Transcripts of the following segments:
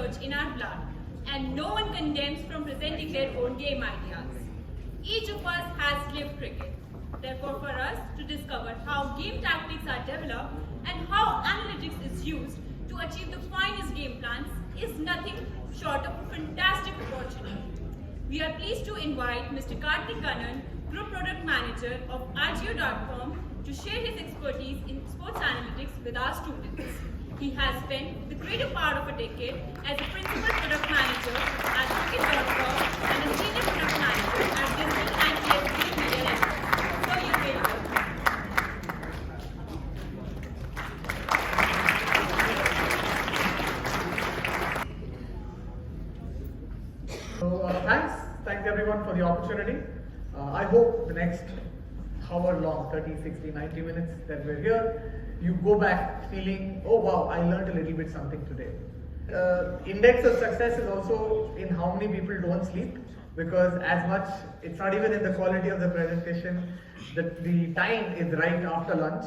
research in our blood, and no one condemns from presenting their own game ideas. Each of us has lived cricket. Therefore, for us to discover how game tactics are developed and how analytics is used to achieve the finest game plans is nothing short of a fantastic opportunity. We are pleased to invite Mr. Kartik Kannan, Group Product Manager of Agio.com, to share his expertise in sports analytics with our students. He has spent the greater part of a decade as a Principal Product Manager at Cricket.com and a Senior Product Manager at Digital and TSP Media Network. So you're very welcome. Thanks everyone for the opportunity. I hope the next however long, 30, 60, 90 minutes that we're here, you go back feeling, oh wow, I learned a little bit something today. Index of success is also in how many people don't sleep, because as much, it's not even in the quality of the presentation, that the time is right after lunch,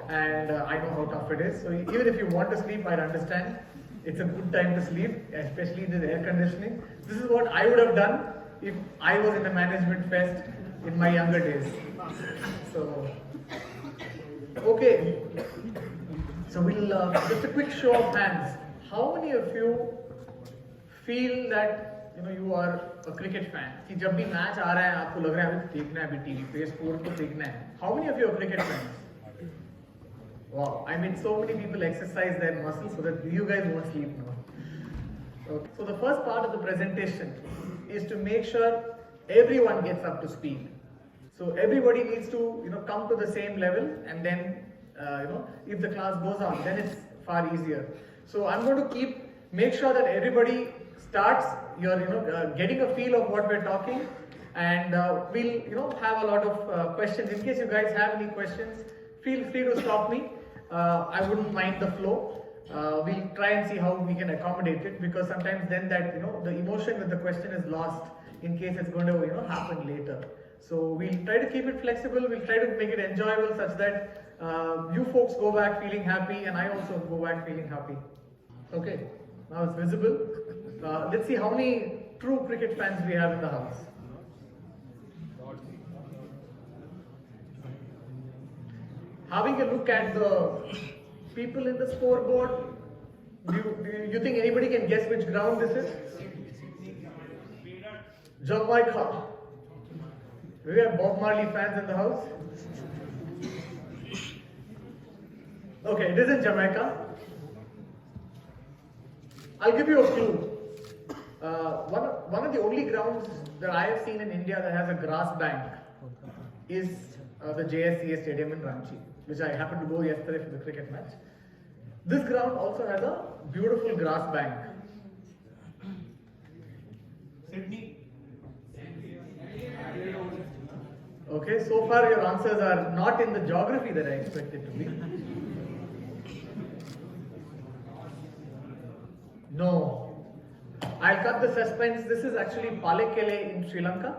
and I know how tough it is. So even if you want to sleep, I'd understand. It's a good time to sleep, especially in the air conditioning. This is what I would have done if I was in a management fest in my younger days. So, okay. So we'll just a quick show of hands. How many of you feel that you are a cricket fan? कि जब भी match आ रहा है आपको लग रहा है अभी देखना है अभी टीवी पे स्कोर को देखना है. How many of you are cricket fans? Wow, I mean so many people exercise their muscles so that you guys won't sleep now. Okay. So the first part of the presentation is to make sure everyone gets up to speed. So everybody needs to come to the same level, and then if the class goes on, then it's far easier. So I'm going to make sure that everybody starts getting a feel of what we're talking, and we'll have a lot of questions. In case you guys have any questions, feel free to stop me. I wouldn't mind the flow. We'll try and see how we can accommodate it, because sometimes then that the emotion with the question is lost in case it's going to happen later. So we'll try to keep it flexible. We'll try to make it enjoyable such that you folks go back feeling happy, and I also go back feeling happy. Okay, now it's visible. Let's see how many true cricket fans we have in the house. Having a look at the people in the scoreboard, do you think anybody can guess which ground this is? Jamaica. Do we have Bob Marley fans in the house? Okay, it is in Jamaica. I'll give you a clue. One of the only grounds that I have seen in India that has a grass bank is the JSCA Stadium in Ranchi, which I happened to go yesterday for the cricket match. This ground also has a beautiful grass bank. Sydney. Okay, so far your answers are not in the geography that I expected to be. No. I'll cut the suspense. This is actually Palekele in Sri Lanka,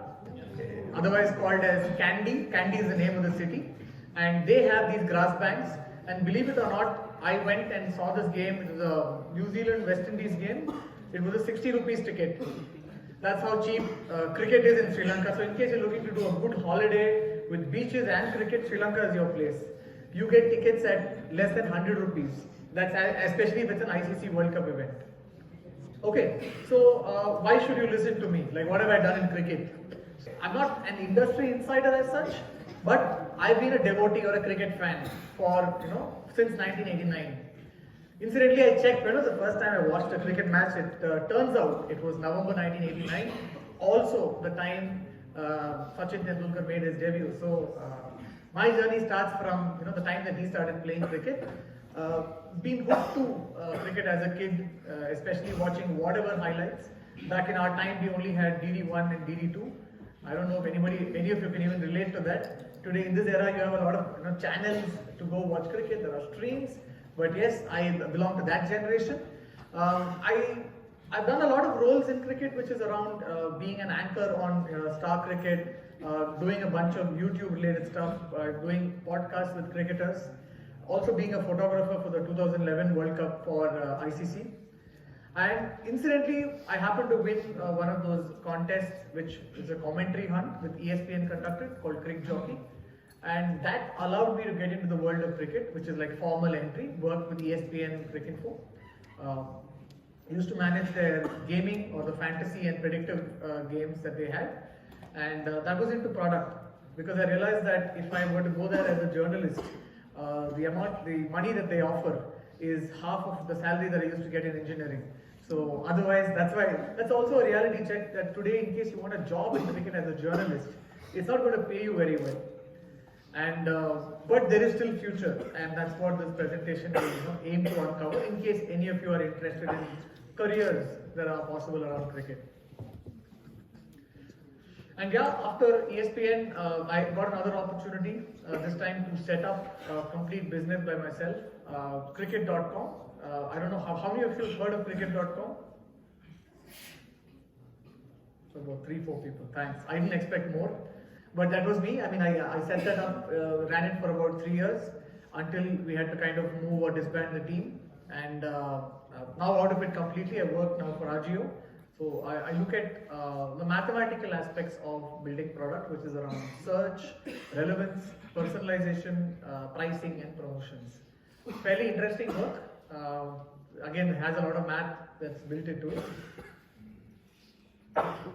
otherwise called as Kandy. Kandy is the name of the city. And they have these grass banks. And believe it or not, I went and saw this game. It was a New Zealand-West Indies game. It was a 60 rupees ticket. That's how cheap cricket is in Sri Lanka. So in case you're looking to do a good holiday with beaches and cricket, Sri Lanka is your place. You get tickets at less than 100 rupees. That's especially if it's an ICC World Cup event. Okay, so why should you listen to me? Like, what have I done in cricket? I'm not an industry insider as such, but I've been a devotee or a cricket fan for since 1989. Incidentally, I checked when was the first time I watched a cricket match. It turns out it was November 1989. Also, the time Sachin Tendulkar made his debut. So my journey starts from the time that he started playing cricket. Been hooked to cricket as a kid, especially watching whatever highlights. Back in our time, we only had DD1 and DD2. I don't know if any of you can even relate to that. Today, in this era, you have a lot of channels to go watch cricket. There are streams. But yes, I belong to that generation. I've done a lot of roles in cricket, which is around being an anchor on Star Cricket, doing a bunch of YouTube-related stuff, doing podcasts with cricketers, also being a photographer for the 2011 World Cup for ICC. And incidentally, I happened to win one of those contests, which is a commentary hunt with ESPN conducted called Crick Jockey. And that allowed me to get into the world of cricket, which is like formal entry, worked with ESPN Cricinfo. Used to manage their gaming or the fantasy and predictive games that they had. And that was into product, because I realized that if I were to go there as a journalist, the money that they offer is half of the salary that I used to get in engineering. So otherwise, that's also a reality check that today, in case you want a job in cricket as a journalist, it's not going to pay you very well. And but there is still future, and that's what this presentation will aim to uncover, in case any of you are interested in careers that are possible around cricket. And yeah, after ESPN, I got another opportunity, this time to set up a complete business by myself, cricket.com. I don't know how many of you have heard of cricket.com? So about 3-4 people, thanks. I didn't expect more, but that was me. I mean, I set that up, ran it for about 3 years until we had to kind of move or disband the team. And now out of it completely, I work now for Agio. So I look at the mathematical aspects of building product, which is around search, relevance, personalization, pricing and promotions. Fairly interesting work. Again, it has a lot of math that's built into it.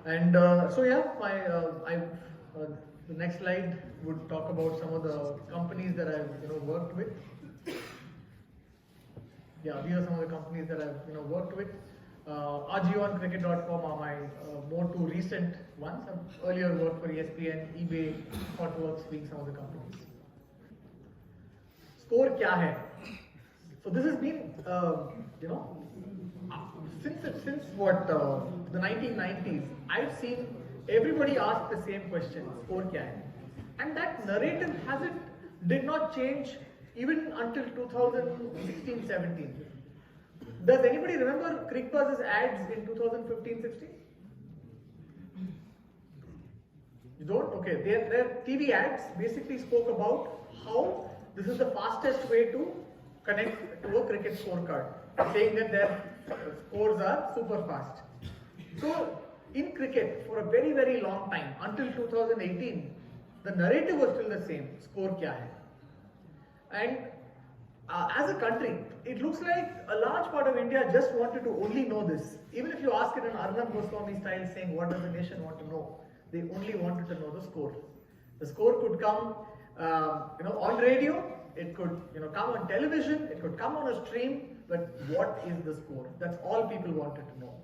And so yeah, the next slide would talk about some of the companies that I've worked with. Yeah, these are some of the companies that I've worked with. Agio and Cricket.com are my more two recent ones. I've earlier worked for ESPN, eBay, Hotworks being some of the companies. Score kya hai? So this has been, since the 1990s, I've seen everybody ask the same question: score kya hai? And that narrative did not change even until 2016-17. Does anybody remember CrickBuzz's ads in 2015-16? You don't? Okay, their TV ads basically spoke about how this is the fastest way to connect to a cricket scorecard, saying that their scores are super fast. So in cricket, for a very, very long time, until 2018, the narrative was still the same: score kya hai? And as a country, it looks like a large part of India just wanted to only know this. Even if you ask it in Arnab Goswami style, saying what does the nation want to know, they only wanted to know the score. The score could come, on radio. It could, come on television. It could come on a stream. But what is the score? That's all people wanted to know.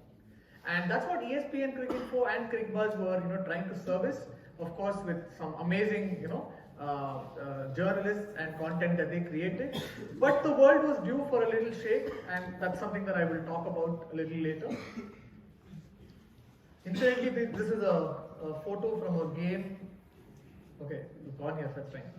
And that's what ESPN, Cricinfo, and CrickBuzz were, trying to service. Of course, with some amazing, journalists and content that they created. But the world was due for a little shake, and that's something that I will talk about a little later. Incidentally, this is a photo from a game. Okay, you've gone here, that's fine.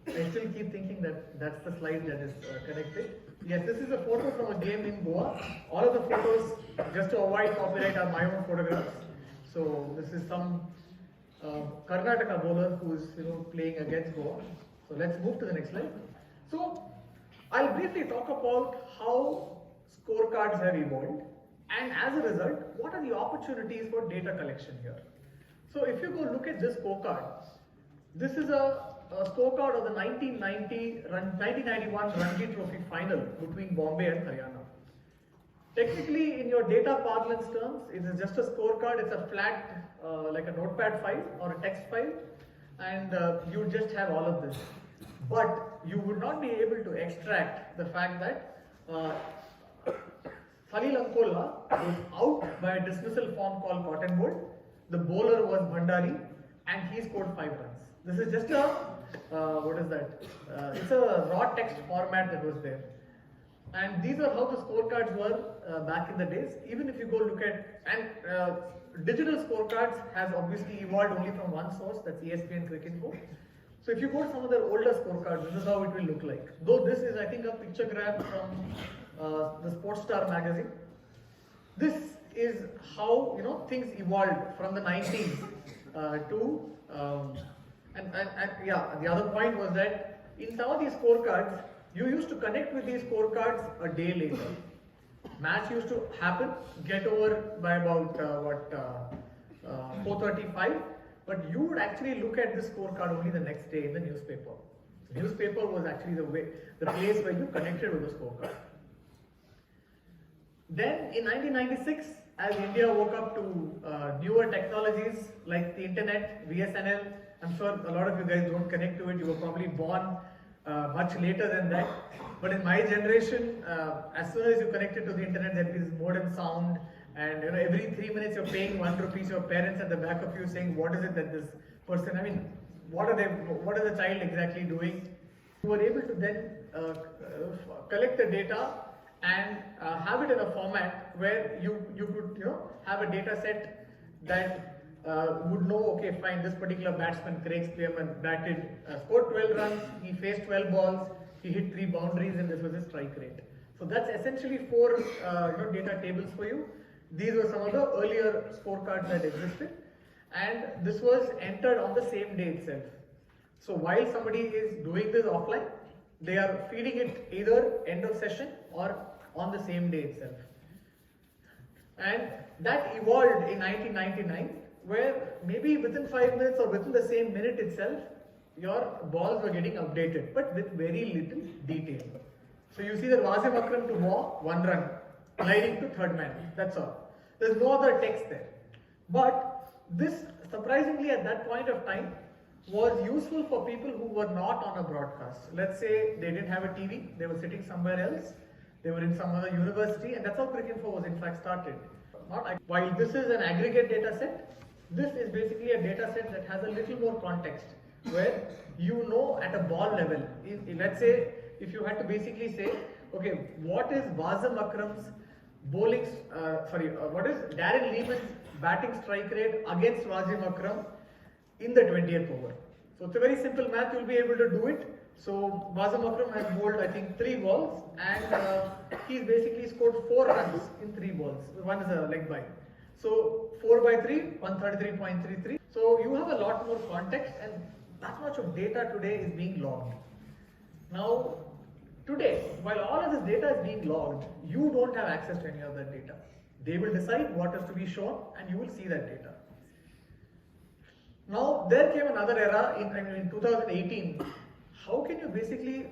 I still keep thinking that that's the slide that is connected. Yes, this is a photo from a game in Goa. All of the photos, just to avoid copyright, are my own photographs. So this is some Karnataka bowler who is playing against Goa. So let's move to the next slide. So I'll briefly talk about how scorecards have evolved, and as a result, what are the opportunities for data collection here. So if you go look at this scorecard, this is a scorecard of the 1991 Ranchi Trophy final between Bombay and Haryana. Technically, in your data parlance terms, it is just a scorecard. It's a flat, like a notepad file or a text file, and you just have all of this. But you would not be able to extract the fact that Salil Ankola was out by a dismissal form called Cotton Bolt. The bowler was Bhandari, and he scored 5 runs. This is just a, what is that? It's a raw text format that was there. And these are how the scorecards were back in the days. Even if you go look at, and digital scorecards has obviously evolved only from one source, that's ESPN Cricinfo. So if you go to some of their older scorecards, this is how it will look like. Though this is, I think, a picture grab from the Sports Star magazine. This is how things evolved from the 90s to yeah. The other point was that in some of these scorecards, you used to connect with these scorecards a day later. Match used to happen, get over by about 4:35, but you would actually look at the scorecard only the next day in the newspaper. The newspaper was actually the place where you connected with the scorecard. Then in 1996, as India woke up to newer technologies like the internet, VSNL, I'm sure a lot of you guys don't connect to it, you were probably born much later than that. But in my generation, as soon as you connected to the internet, there is modem sound, and every 3 minutes you're paying 1 rupee. Your parents at the back of you saying, what is it that this person, what is the child exactly doing? You were able to then collect the data and have it in a format where you could have a data set that would know, okay, fine, this particular batsman, Craig Spearman, scored 12 runs, he faced 12 balls, he hit 3 boundaries, and this was his strike rate. So that's essentially 4 data tables for you. These were some of the earlier scorecards that existed, and this was entered on the same day itself. So while somebody is doing this offline, they are feeding it either end of session or on the same day itself. And that evolved in 1999, where maybe within 5 minutes or within the same minute itself, your balls were getting updated, but with very little detail. So you see that Wasim Akram to War, 1 run, gliding to third man, that's all. There's no other text there. But this, surprisingly at that point of time, was useful for people who were not on a broadcast. Let's say they didn't have a TV, they were sitting somewhere else, they were in some other university, and that's how Cricinfo was in fact started. While this is an aggregate data set, this is basically a data set that has a little more context, where you know at a ball level. Let's say if you had to basically say, okay, what is Wasim Akram's bowling, what is Darren Lehman's batting strike rate against Wasim Akram in the 20th over? So it's a very simple math, you'll be able to do it. So Wasim Akram has bowled, I think, 3 balls, and he's basically scored 4 runs in 3 balls. 1 is a leg by. So 4 by 3, 133.33. So you have a lot more context, and that much of data today is being logged. Now, today, while all of this data is being logged, you don't have access to any of that data. They will decide what is to be shown, and you will see that data. Now, there came another era in 2018. How can you basically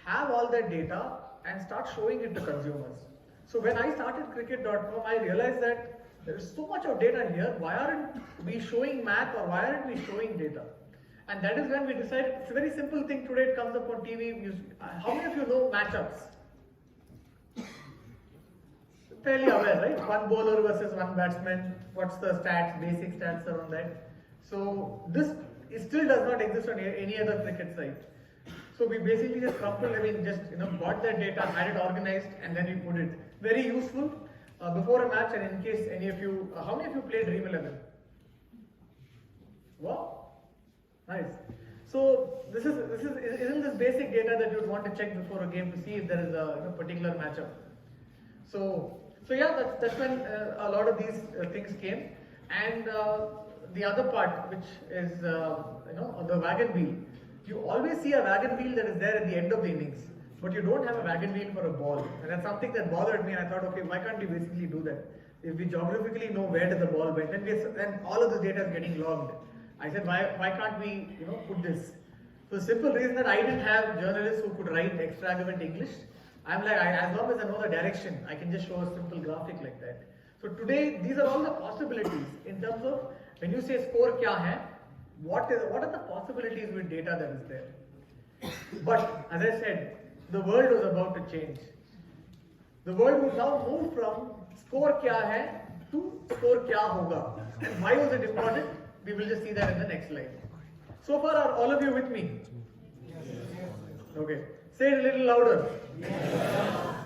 have all that data and start showing it to consumers? So when I started cricket.com, I realized that there is so much of data here. Why aren't we showing math, or why aren't we showing data? And that is when we decided, it's a very simple thing. Today it comes up on TV. How many of you know matchups? Fairly aware, right? 1 bowler versus 1 batsman. What's the stats, basic stats around that? So this still does not exist on any other cricket site. So we basically just got that data, had it organized, and then we put it. Very useful before a match, and in case any of you, how many of you played Dream 11? Wow, nice. So isn't this basic data that you would want to check before a game to see if there is a particular matchup? So yeah, that's when a lot of these things came, and the other part, which is the wagon wheel. You always see a wagon wheel that is there at the end of the innings, but you don't have a wagon wheel for a ball, and that's something that bothered me. And I thought, okay, why can't we basically do that? If we geographically know where the ball went, then all of this data is getting logged. I said, why can't we put this? So the simple reason that I didn't have journalists who could write extravagant English, I'm like, as long as I know the direction, I can just show a simple graphic like that. So today, these are all the possibilities in terms of when you say score kya hai, what are the possibilities with data that is there? But as I said, the world was about to change. The world would now move from score kya hai to score kya hoga. And why was it important? We will just see that in the next slide. So far, are all of you with me? Okay. Say it a little louder.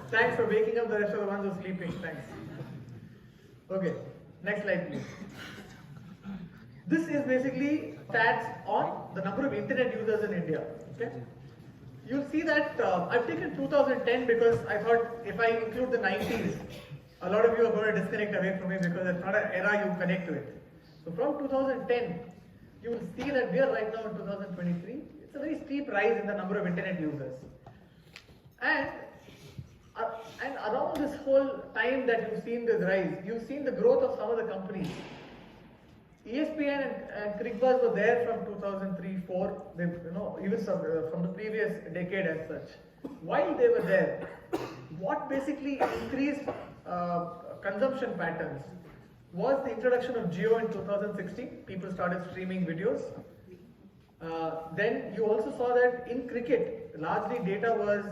Thanks for waking up the rest of the ones who are sleeping. Thanks. Okay. Next slide, please. This is basically stats on the number of internet users in India. Okay. You'll see that I've taken 2010 because I thought if I include the 90s, a lot of you are going to disconnect away from me because it's not an era you connect to it. So from 2010, you will see that we are right now in 2023. It's a very steep rise in the number of internet users. And And around this whole time that you've seen this rise, you've seen the growth of some of the companies. ESPN and Crickbuzz were there from 2003-4, even from the previous decade as such. While they were there, what basically increased consumption patterns was the introduction of Geo in 2016. People started streaming videos. Then you also saw that in cricket, largely data was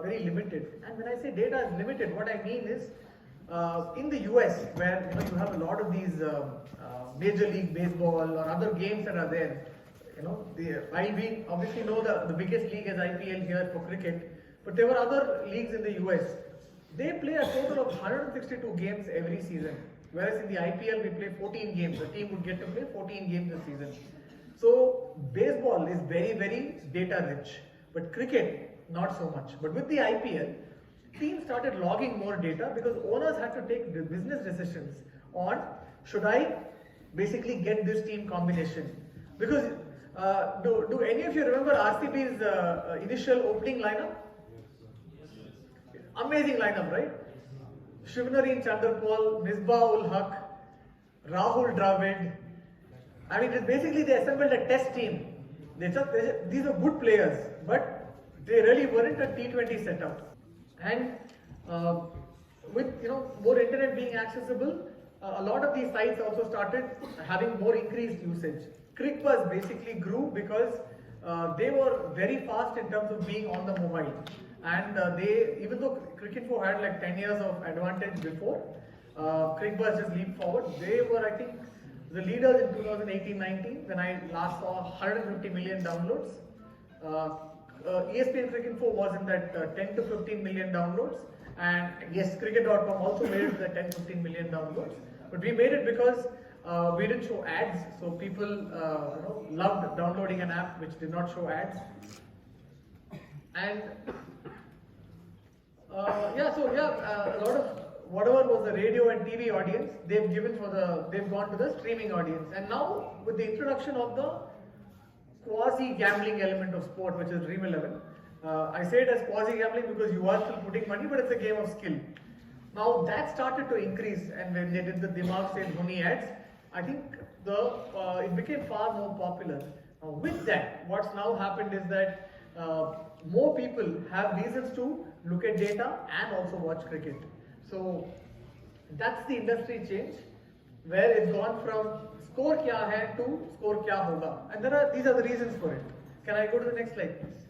very limited. And when I say data is limited, what I mean is in the US, where you have a lot of these Major League Baseball or other games that are there. While we obviously know the biggest league is IPL here for cricket, but there were other leagues in the US. They play a total of 162 games every season, whereas in the IPL we play 14 games. The team would get to play 14 games a season. So baseball is very, very data rich, but cricket not so much. But with the IPL, teams started logging more data because owners had to take the business decisions on should I basically get this team combination. Because do any of you remember RCB's initial opening lineup? Amazing lineup, right? Shivnarine Chanderpaul, Misbah-ul Haq, Rahul Dravid. I mean, basically they assembled a test team. These are good players, but they really weren't a T20 setup. And with more internet being accessible, a lot of these sites also started having more increased usage. Crickbuzz basically grew because they were very fast in terms of being on the mobile. And even though Cricinfo had like 10 years of advantage before, Crickbuzz just leaped forward. They were, I think, the leaders in 2018-19 when I last saw 150 million downloads. ESPN Cricinfo was in that 10 to 15 million downloads. And yes, cricket.com also made it to the 10-15 million downloads. But we made it because we didn't show ads. So people loved downloading an app which did not show ads. And a lot of whatever was the radio and TV audience, they've gone to the streaming audience. And now with the introduction of the quasi-gambling element of sport, which is Dream 11, I say it as quasi-gambling because you are still putting money, but it's a game of skill. Now that started to increase, and when they did the Dimag Se Dhoni ads, I think it became far more popular. Now with that, what's now happened is that more people have reasons to look at data and also watch cricket. So that's the industry change, where it's gone from score kya hai to score kya hoga. And these are the reasons for it. Can I go to the next slide, please?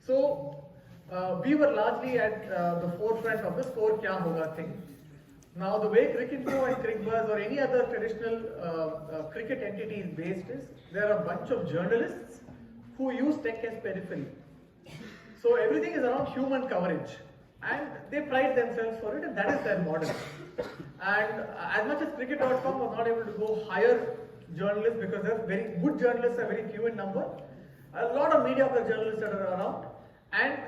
So we were largely at the forefront of the score kya hoga thing. Now the way Cricinfo and Crickbuzz or any other traditional cricket entity is based is, there are a bunch of journalists who use tech as periphery. So everything is around human coverage, and they pride themselves for it, and that is their model. And as much as cricket.com was not able to go hire journalists because there's very good journalists are very few in number, a lot of mediocre journalists that are around, and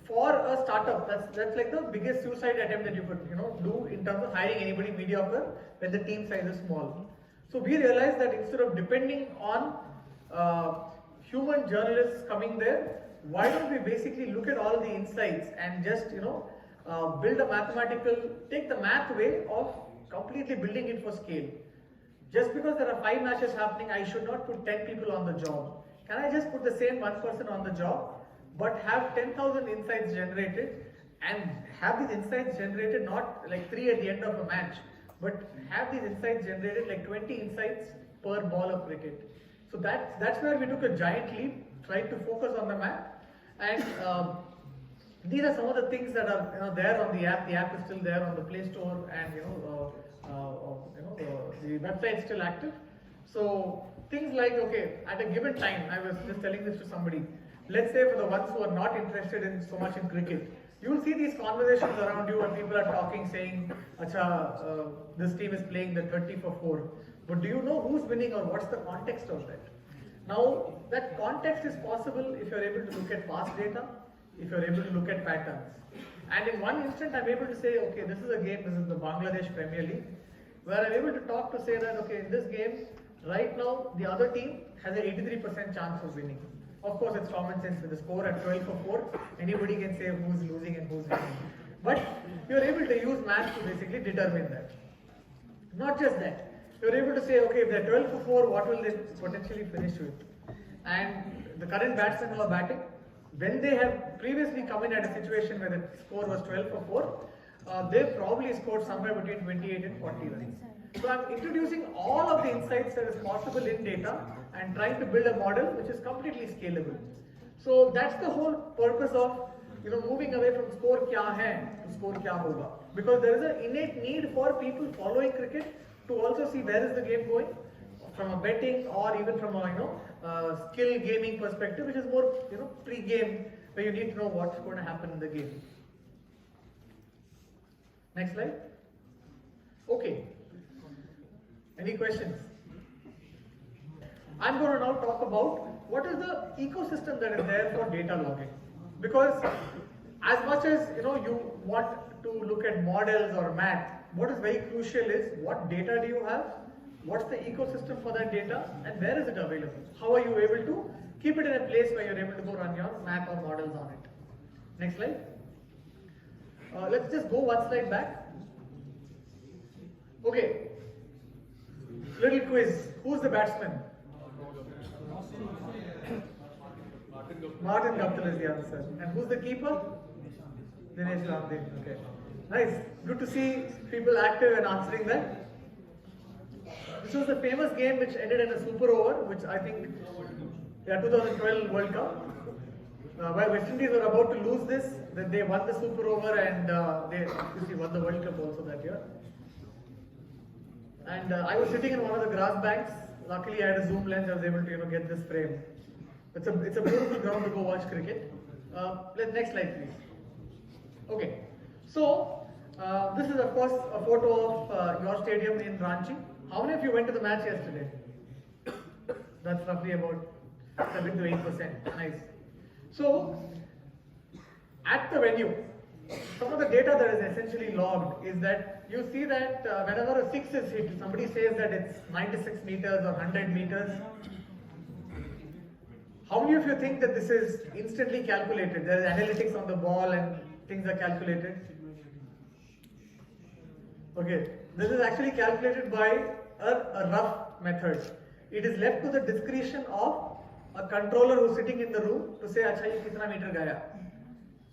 for a startup, that's like the biggest suicide attempt that you could do in terms of hiring anybody mediocre when the team size is small. So we realized that instead of depending on human journalists coming there, why don't we basically look at all the insights and just build a take the math way of completely building it for scale. Just because there are 5 matches happening, I should not put 10 people on the job. Can I just put the same one person on the job, but have 10,000 insights generated, and have these insights generated not like 3 at the end of a match, but have these insights generated like 20 insights per ball of cricket. So that's where we took a giant leap, tried to focus on the map, and these are some of the things that are there on the app. The app is still there on the Play Store, and the website is still active. So things like, okay, at a given time, I was just telling this to somebody. Let's say for the ones who are not interested in so much in cricket, you will see these conversations around you and people are talking, saying, "Acha, this team is playing the 30 for 4." But do you know who's winning or what's the context of that? Now, that context is possible if you're able to look at past data, if you're able to look at patterns. And in one instant, I'm able to say, okay, this is a game, this is the Bangladesh Premier League, where I'm able to talk to say that, okay, in this game, right now, the other team has an 83% chance of winning. Of course, it's common sense with the score at 12 for 4, anybody can say who's losing and who's winning. But you're able to use math to basically determine that. Not just that, you're able to say, okay, if they're 12 for 4, what will they potentially finish with? And the current batsmen who are batting, when they have previously come in at a situation where the score was 12 for 4, they've probably scored somewhere between 28 and 40 runs. So I'm introducing all of the insights that is possible in data and trying to build a model which is completely scalable. So that's the whole purpose of moving away from score kya hai to score kya hoga. Because there is an innate need for people following cricket to also see where is the game going from a betting or even from a skill gaming perspective, which is more pre-game, where you need to know what's going to happen in the game. Next slide. Okay. Any questions? I'm going to now talk about what is the ecosystem that is there for data logging. Because as much as you want to look at models or math, what is very crucial is what data do you have, what's the ecosystem for that data, and where is it available? How are you able to keep it in a place where you're able to go run your math or models on it? Next slide. Let's just go one slide back. Okay. Little quiz. Who's the batsman? Martin Guptill is the answer. And who's the keeper? Dinesh Ramdev. Okay. Nice. Good to see people active and answering that. This was the famous game which ended in a super over, which I think, 2012 World Cup. While West Indies were about to lose this, then they won the super over and they obviously won the World Cup also that year. And I was sitting in one of the grass banks. Luckily, I had a zoom lens. I was able to get this frame. It's a beautiful ground to go watch cricket. Next slide, please. Okay. So this is of course a photo of your stadium in Ranchi. How many of you went to the match yesterday? That's roughly about 7 to 8%. Nice. So at the venue, some of the data that is essentially logged is that you see that whenever a 6 is hit, somebody says that it's 96 meters or 100 meters. How many of you think that this is instantly calculated? There is analytics on the ball and things are calculated. Okay, this is actually calculated by a rough method. It is left to the discretion of a controller who's sitting in the room to say, "Acha, ye kitna meter gaya?"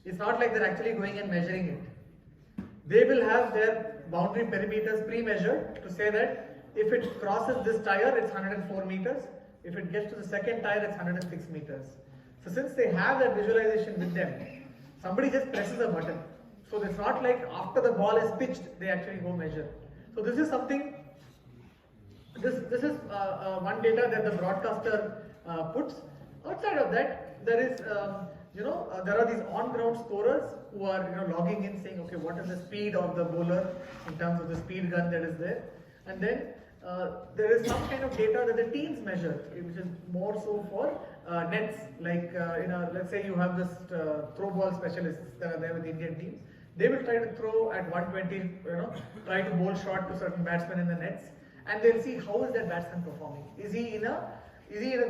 It's not like they're actually going and measuring it. They will have their boundary perimeters pre-measured to say that if it crosses this tire, it's 104 meters. If it gets to the second tire, it's 106 meters. So since they have that visualization with them, somebody just presses a button. So it's not like after the ball is pitched, they actually go measure. So this is something, this is one data that the broadcaster puts. Outside of that, there is, there are these on-ground scorers who are logging in saying, okay, what is the speed of the bowler in terms of the speed gun that is there. And then there is some kind of data that the teams measure, which is more so for nets. Like, let's say you have this throw ball specialists that are there with the Indian team. They will try to throw at 120, try to bowl short to certain batsmen in the nets, and they'll see how is that batsman performing. Is he in a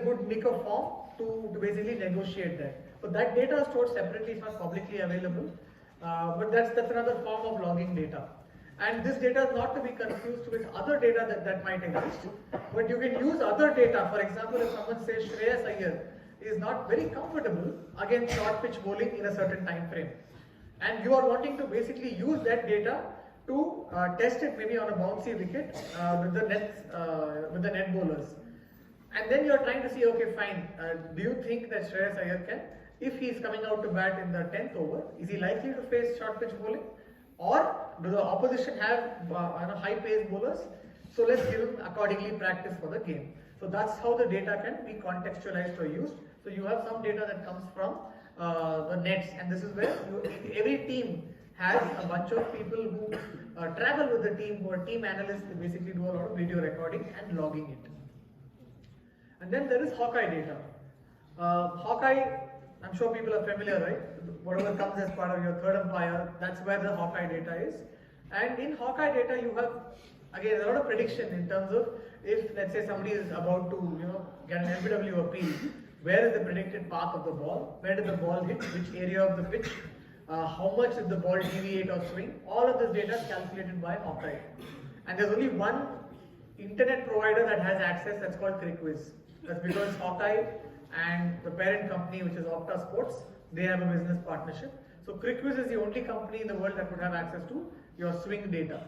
good nick of form to basically negotiate that? But that data is stored separately, it's not publicly available. But that's another form of logging data. And this data is not to be confused with other data that might exist. But you can use other data. For example, if someone says Shreyas Iyer is not very comfortable against short pitch bowling in a certain time frame, and you are wanting to basically use that data to test it maybe on a bouncy wicket with the net bowlers. And then you are trying to see, okay, fine, do you think that Shreyas Iyer can, if he is coming out to bat in the 10th over, is he likely to face short pitch bowling? Or do the opposition have high pace bowlers? So let's give him accordingly practice for the game. So that's how the data can be contextualized or used. So you have some data that comes from the nets, and this is where every team has a bunch of people who travel with the team, who are team analysts, who basically do a lot of video recording and logging it. And then there is Hawkeye data. Hawkeye, I'm sure people are familiar, right? Whatever comes as part of your third umpire, that's where the Hawkeye data is. And in Hawkeye data, you have, again, a lot of prediction in terms of if, let's say, somebody is about to, get an LBW appeal, where is the predicted path of the ball, where did the ball hit, which area of the pitch, how much did the ball deviate or swing. All of this data is calculated by Hawkeye. And there's only one internet provider that has access, that's called CricViz. That's because Hawkeye and the parent company, which is Opta Sports, they have a business partnership. So CricViz is the only company in the world that would have access to your swing data.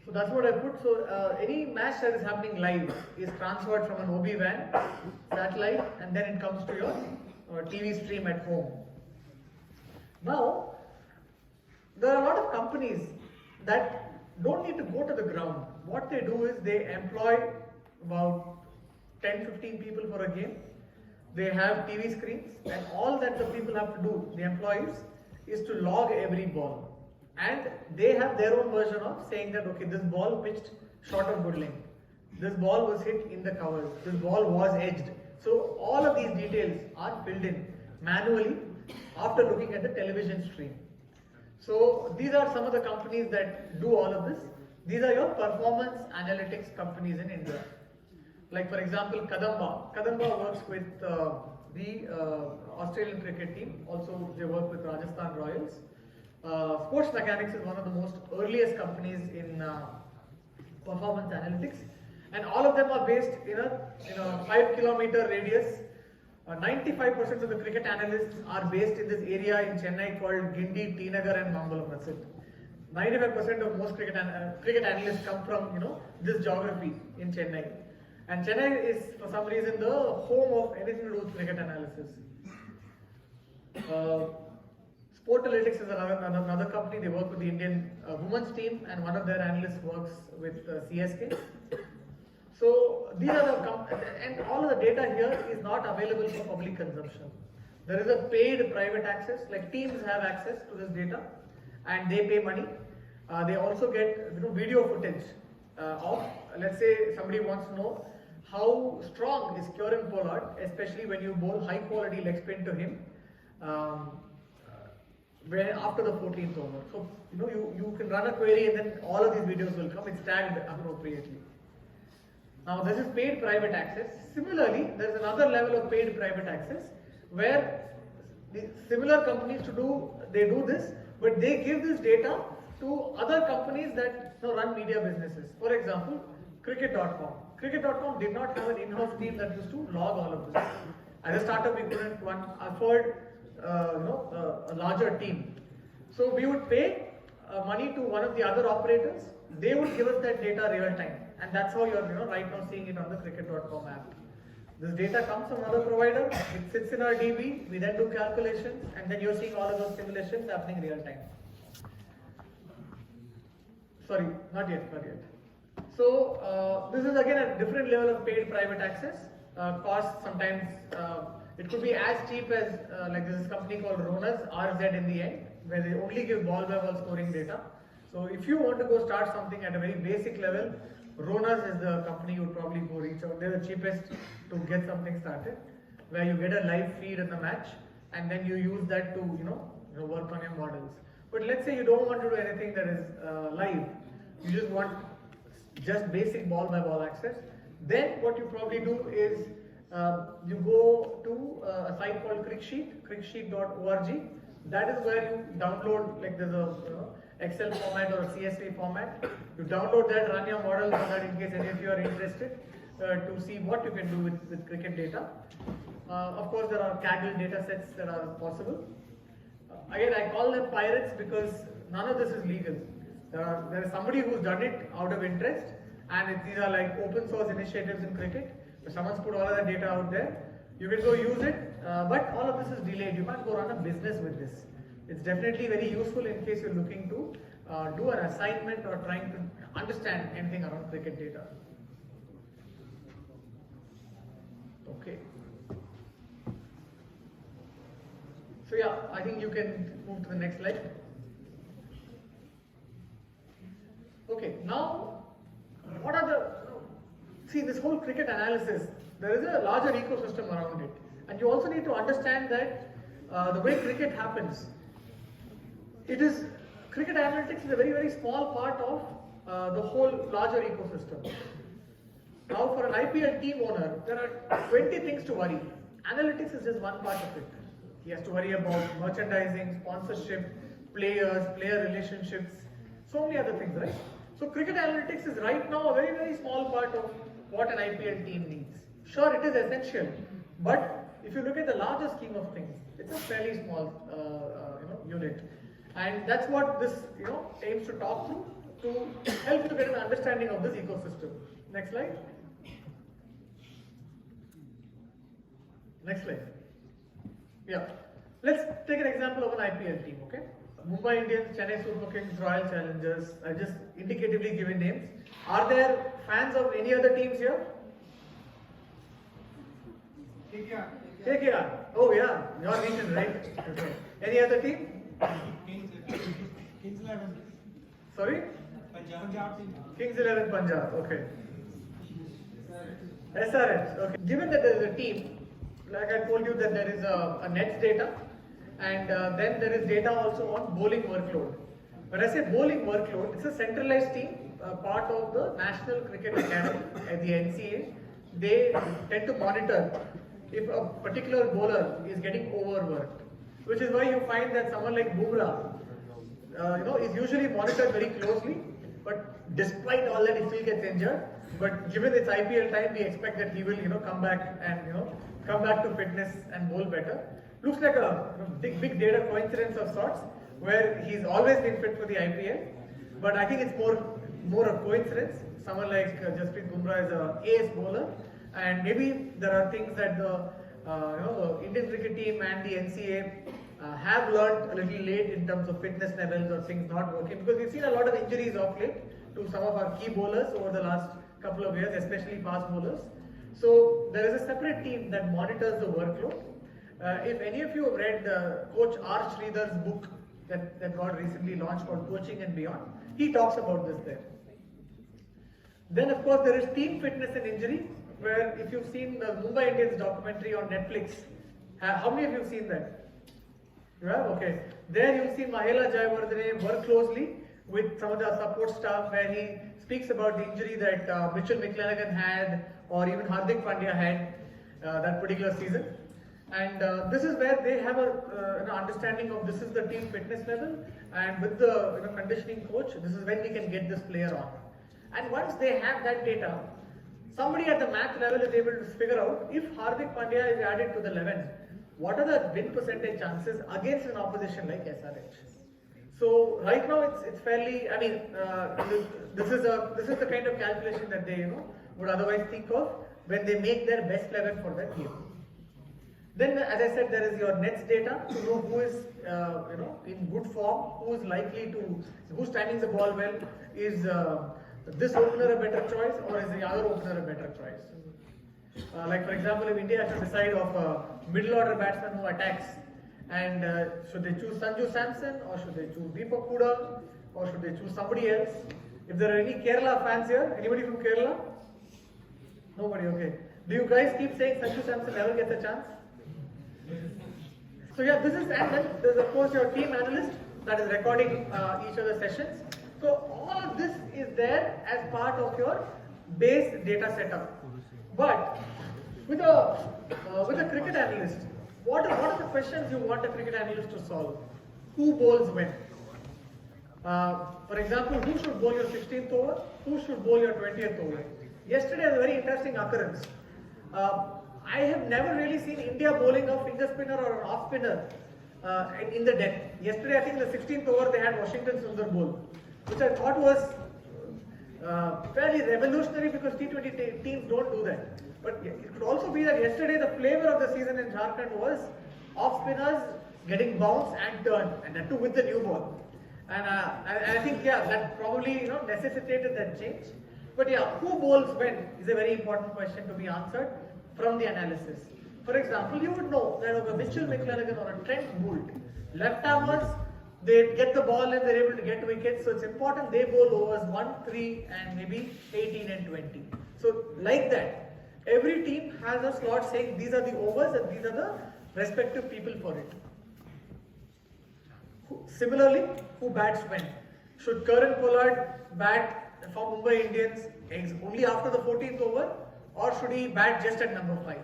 So that's what I put. So any match that is happening live is transferred from an OB van, satellite, and then it comes to your TV stream at home. Now, there are a lot of companies that don't need to go to the ground. What they do is they employ about 10-15 people for a game. They have TV screens, and all that the people have to do, the employees, is to log every ball. And they have their own version of saying that, okay, this ball pitched short of good length. This ball was hit in the covers. This ball was edged. So all of these details are filled in manually after looking at the television stream. So these are some of the companies that do all of this. These are your performance analytics companies in India. Like for example, Kadamba. Kadamba works with the Australian cricket team. Also, they work with Rajasthan Royals. Sports Mechanics is one of the most earliest companies in performance analytics, and all of them are based in a 5-kilometer radius. 95% of the cricket analysts are based in this area in Chennai called Gindi, T Nagar, and Mambalam. That's it. 95% of most cricket analysts come from this geography in Chennai, and Chennai is for some reason the home of anything to do with cricket analysis. Sportalytics is another company. They work with the Indian women's team, and one of their analysts works with CSK. So these are and all of the data here is not available for public consumption. There is a paid private access, like teams have access to this data, and they pay money. They also get video footage of, let's say somebody wants to know how strong is Kieran Pollard, especially when you bowl high quality leg spin to him. After the 14th over. So you can run a query and then all of these videos will come. It's tagged appropriately. Now this is paid private access. Similarly, there is another level of paid private access where the similar companies do this, but they give this data to other companies that run media businesses. For example, Cricket.com. Cricket.com did not have an in-house team that used to log all of this. As a startup, we couldn't afford a larger team. So we would pay money to one of the other operators. They would give us that data real time, and that's how you're right now seeing it on the Cricket.com app. This data comes from another provider. It sits in our DB. We then do calculations, and then you're seeing all of those simulations happening real time. Sorry, not yet. So this is again a different level of paid private access. Cost sometimes. It could be as cheap as like this company called Ronas, RZ in the end, where they only give ball by ball scoring data. So if you want to go start something at a very basic level, Ronas is the company you would probably go reach out. They're the cheapest to get something started, where you get a live feed in the match, and then you use that to work on your models. But let's say you don't want to do anything that is live. You just want just basic ball by ball access. Then what you probably do is you go to a site called CricSheet, cricksheet.org. That is where you download, like there's a Excel format or a CSV format. You download that, run your model so that in case any of you are interested to see what you can do with cricket data. Of course, there are Kaggle data sets that are possible. Again, I call them pirates because none of this is legal. There is somebody who's done it out of interest, and these are like open source initiatives in cricket. If someone's put all of that data out there, you can go use it, but all of this is delayed. You can't go run a business with this. It's definitely very useful in case you're looking to do an assignment or trying to understand anything around cricket data. Okay. So yeah, I think you can move to the next slide. Okay, now what are the, see this whole cricket analysis, there is a larger ecosystem around it, and you also need to understand that the way cricket happens, cricket analytics is a very, very small part of the whole larger ecosystem. Now for an IPL team owner, there are 20 things to worry. Analytics is just one part of it. He has to worry about merchandising, sponsorship, players, player relationships, so many other things, right? So cricket analytics is right now a very, very small part of what an IPL team needs. Sure, it is essential, but if you look at the larger scheme of things, it's a fairly small unit. And that's what this aims to talk to help to get an understanding of this ecosystem. Next slide. Next slide. Yeah. Let's take an example of an IPL team, okay? Mumbai Indians, Chennai Super Kings, Royal Challengers. I just indicatively given names. Are there fans of any other teams here? KKR. Oh yeah, your region, right? Okay. Any other team? Kings 11. Sorry? Punjab team. Kings 11 Punjab. Okay. SRH. Okay. Given that there is a team, like I told you that there is a nets data, and then there is data also on bowling workload. When I say bowling workload, it's a centralized team, part of the National Cricket Academy at the NCA. They tend to monitor if a particular bowler is getting overworked, which is why you find that someone like Bumrah, is usually monitored very closely, but despite all that, he still gets injured. But given it's IPL time, we expect that he will, come back and come back to fitness and bowl better. Looks like a big data coincidence of sorts, where he's always been fit for the IPL, but I think it's more a coincidence. Someone like Jasprit Bumrah is a ace bowler, and maybe there are things that the Indian cricket team and the NCA have learned a little late in terms of fitness levels or things not working, because we've seen a lot of injuries of late to some of our key bowlers over the last couple of years, especially fast bowlers. So there is a separate team that monitors the workload. If any of you have read Coach R. Sridhar's book that got recently launched called Coaching and Beyond, he talks about this there. Then of course there is team fitness and injury, where if you've seen the Mumbai Indians documentary on Netflix, how many of you have seen that? You have? Okay. There you'll see Mahela Jayawardene work closely with some of the support staff, where he speaks about the injury that Mitchell McClenaghan had, or even Hardik Pandya had that particular season. And this is where they have an understanding of this is the team fitness level, and with the conditioning coach, this is when we can get this player on. And once they have that data, somebody at the math level is able to figure out if Hardik Pandya is added to the 11, what are the win percentage chances against an opposition like SRH. So right now it's fairly, this is the kind of calculation that they would otherwise think of when they make their best 11 for that game. Then, as I said, there is your nets data to know who is in good form, who's timing the ball well. Is this opener a better choice, or is the other opener a better choice? Like for example, if India has to decide of a middle order batsman who attacks, and should they choose Sanju Samson, or should they choose Deepak Hooda, or should they choose somebody else? If there are any Kerala fans here, anybody from Kerala? Nobody, okay. Do you guys keep saying Sanju Samson never gets a chance? So yeah, this is, and then there's of course your team analyst that is recording each of the sessions. So all of this is there as part of your base data setup. But with a cricket analyst, what are the questions you want a cricket analyst to solve? Who bowls when? For example, who should bowl your 16th over? Who should bowl your 20th over? Yesterday was a very interesting occurrence. I have never really seen India bowling a finger spinner or an off spinner in the deck. Yesterday, I think the 16th over they had Washington Sundar bowl, which I thought was fairly revolutionary, because T20 teams don't do that. But it could also be that yesterday the flavor of the season in Jharkhand was off spinners getting bounced and turned, and that too with the new ball. And I think that probably necessitated that change. But who bowls when is a very important question to be answered from the analysis. For example, you would know that a Mitchell McClenaghan or a Trent Boult, left armers, they get the ball and they're able to get wickets. So it's important they bowl overs 1, 3 and maybe 18 and 20. So like that, every team has a slot saying these are the overs and these are the respective people for it. Similarly, who bats when? Should Karan Pollard bat for Mumbai Indians only after the 14th over, or should he bat just at number 5?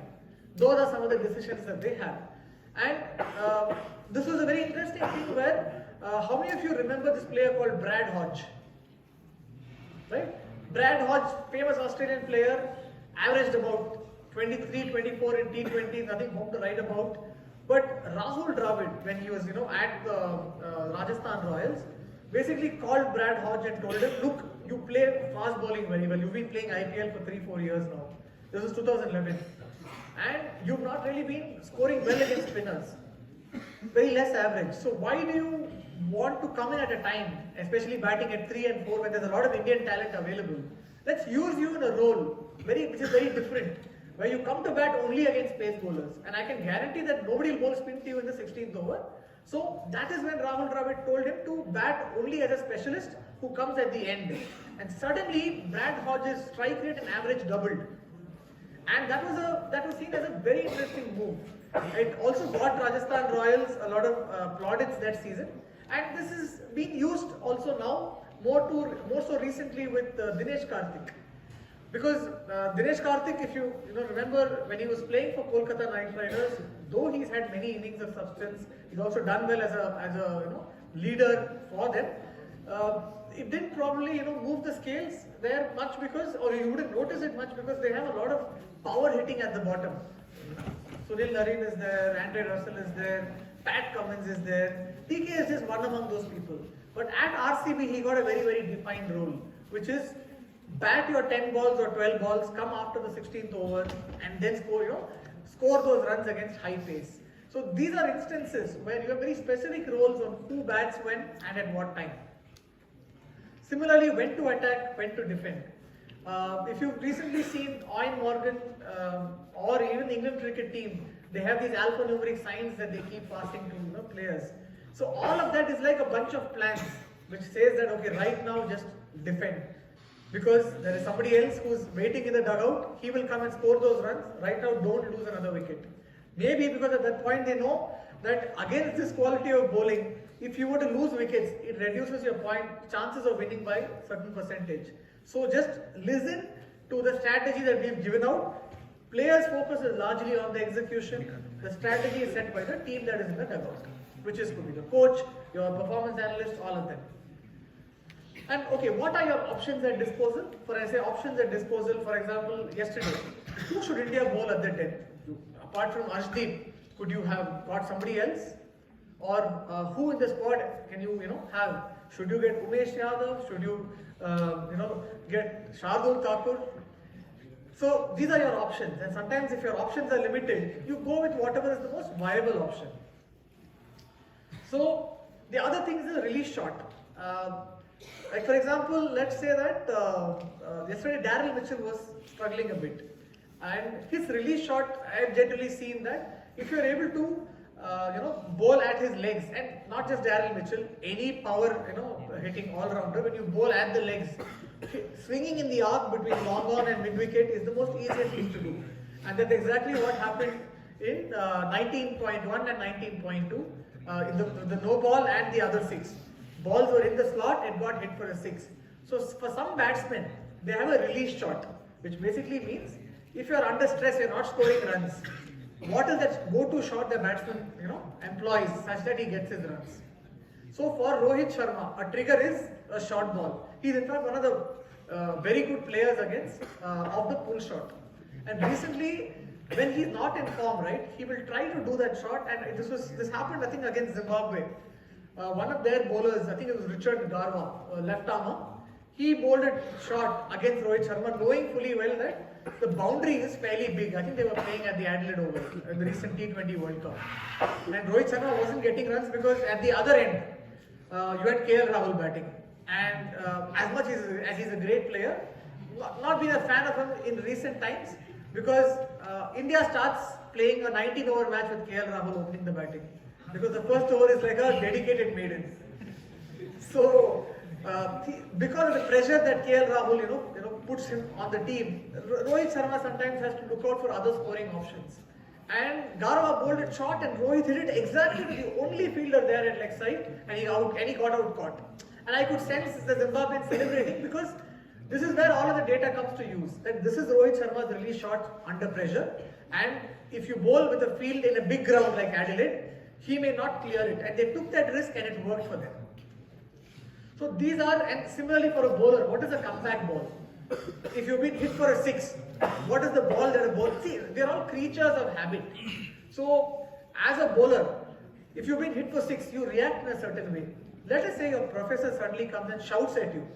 Those are some of the decisions that they have. And this was a very interesting thing where, how many of you remember this player called Brad Hodge? Right? Brad Hodge, famous Australian player, averaged about 23, 24 in T20, nothing home to write about. But Rahul Dravid, when he was, at the Rajasthan Royals, basically called Brad Hodge and told him, look, you play fast bowling very well. You've been playing IPL for 3-4 years now. This is 2011. And you've not really been scoring well against spinners. Very less average. So why do you want to come in at a time, especially batting at 3 and 4 when there's a lot of Indian talent available? Let's use you in a role which is very different, where you come to bat only against pace bowlers. And I can guarantee that nobody will bowl spin to you in the 16th over. So that is when Rahul Dravid told him to bat only as a specialist who comes at the end. And suddenly Brad Hodge's strike rate and average doubled. And that was seen as a very interesting move. It also got Rajasthan Royals a lot of plaudits that season. And this is being used also now more so recently with Dinesh Kartik. Because Dinesh Kartik, if you remember when he was playing for Kolkata Knight Riders, though he's had many innings of substance, he's also done well as a leader for them. It didn't probably move the scales there much because, or you wouldn't notice it much because they have a lot of power hitting at the bottom. Sunil Narine is there, Andre Russell is there, Pat Cummins is there. TK is just one among those people. But at RCB, he got a very, very defined role, which is bat your 10 balls or 12 balls, come after the 16th over, and then score those runs against high pace. So these are instances where you have very specific roles on who bats when and at what time. Similarly, when to attack, when to defend. If you've recently seen Owen Morgan or even the England cricket team, they have these alphanumeric signs that they keep passing to players. So all of that is like a bunch of plans which says that, okay, right now just defend. Because there is somebody else who's waiting in the dugout, he will come and score those runs. Right now, don't lose another wicket. Maybe because at that point they know that against this quality of bowling, if you were to lose wickets, it reduces your chances of winning by a certain percentage. So just listen to the strategy that we've given out. Players' focus is largely on the execution. The strategy is set by the team that is in the dugout, which is could be the coach, your performance analyst, all of them. And okay, what are your options at disposal? For I say options at disposal, for example, yesterday, who should India bowl at the 10th? Apart from Arshdeep, could you have got somebody else? Or who in the squad can you have? Should you get Umesh Yadav? Should you get Shardul Thakur? So these are your options, and sometimes if your options are limited, you go with whatever is the most viable option. So the other thing is the release shot. Like for example, let's say that yesterday Daryl Mitchell was struggling a bit, and his release shot, I have generally seen that if you are able to bowl at his legs, and not just Daryl Mitchell, any power hitting all rounder, when you bowl at the legs, swinging in the arc between long on and mid wicket is the most easiest thing to do, and that's exactly what happened in 19.1 and 19.2 in the no ball and the other 6. Balls were in the slot, it got hit for a 6. So for some batsmen, they have a release shot, which basically means if you are under stress, you are not scoring runs. What is that go-to shot the batsman employs such that he gets his runs? So for Rohit Sharma, a trigger is a short ball. He is in fact one of the very good players against of the pull shot. And recently, when he is not in form, right, he will try to do that shot. And this happened, I think, against Zimbabwe. One of their bowlers, I think it was Richard Garva, left armer, he bowled a shot against Rohit Sharma, knowing fully well that the boundary is fairly big. I think they were playing at the Adelaide Oval in the recent T20 World Cup. And Rohit Sharma wasn't getting runs because at the other end, you had KL Rahul batting. And as much as he's a great player, not been a fan of him in recent times because India starts playing a 19-over match with KL Rahul opening the batting. Because the first over is like a dedicated maiden. So, because of the pressure that KL Rahul puts him on the team, Rohit Sharma sometimes has to look out for other scoring options. And Garva bowled it short, and Rohit hit it exactly to the only fielder there at leg side, and he got out caught. And I could sense the Zimbabweans celebrating because This is where all of the data comes to use. That this is Rohit Sharma's release shot under pressure, and if you bowl with a field in a big ground like Adelaide, he may not clear it. And they took that risk and it worked for them. So these are, and similarly for a bowler, what is a comeback ball? If you've been hit for a 6, what is the ball that a bowler, see, they're all creatures of habit. So as a bowler, if you've been hit for 6, you react in a certain way. Let us say your professor suddenly comes and shouts at you.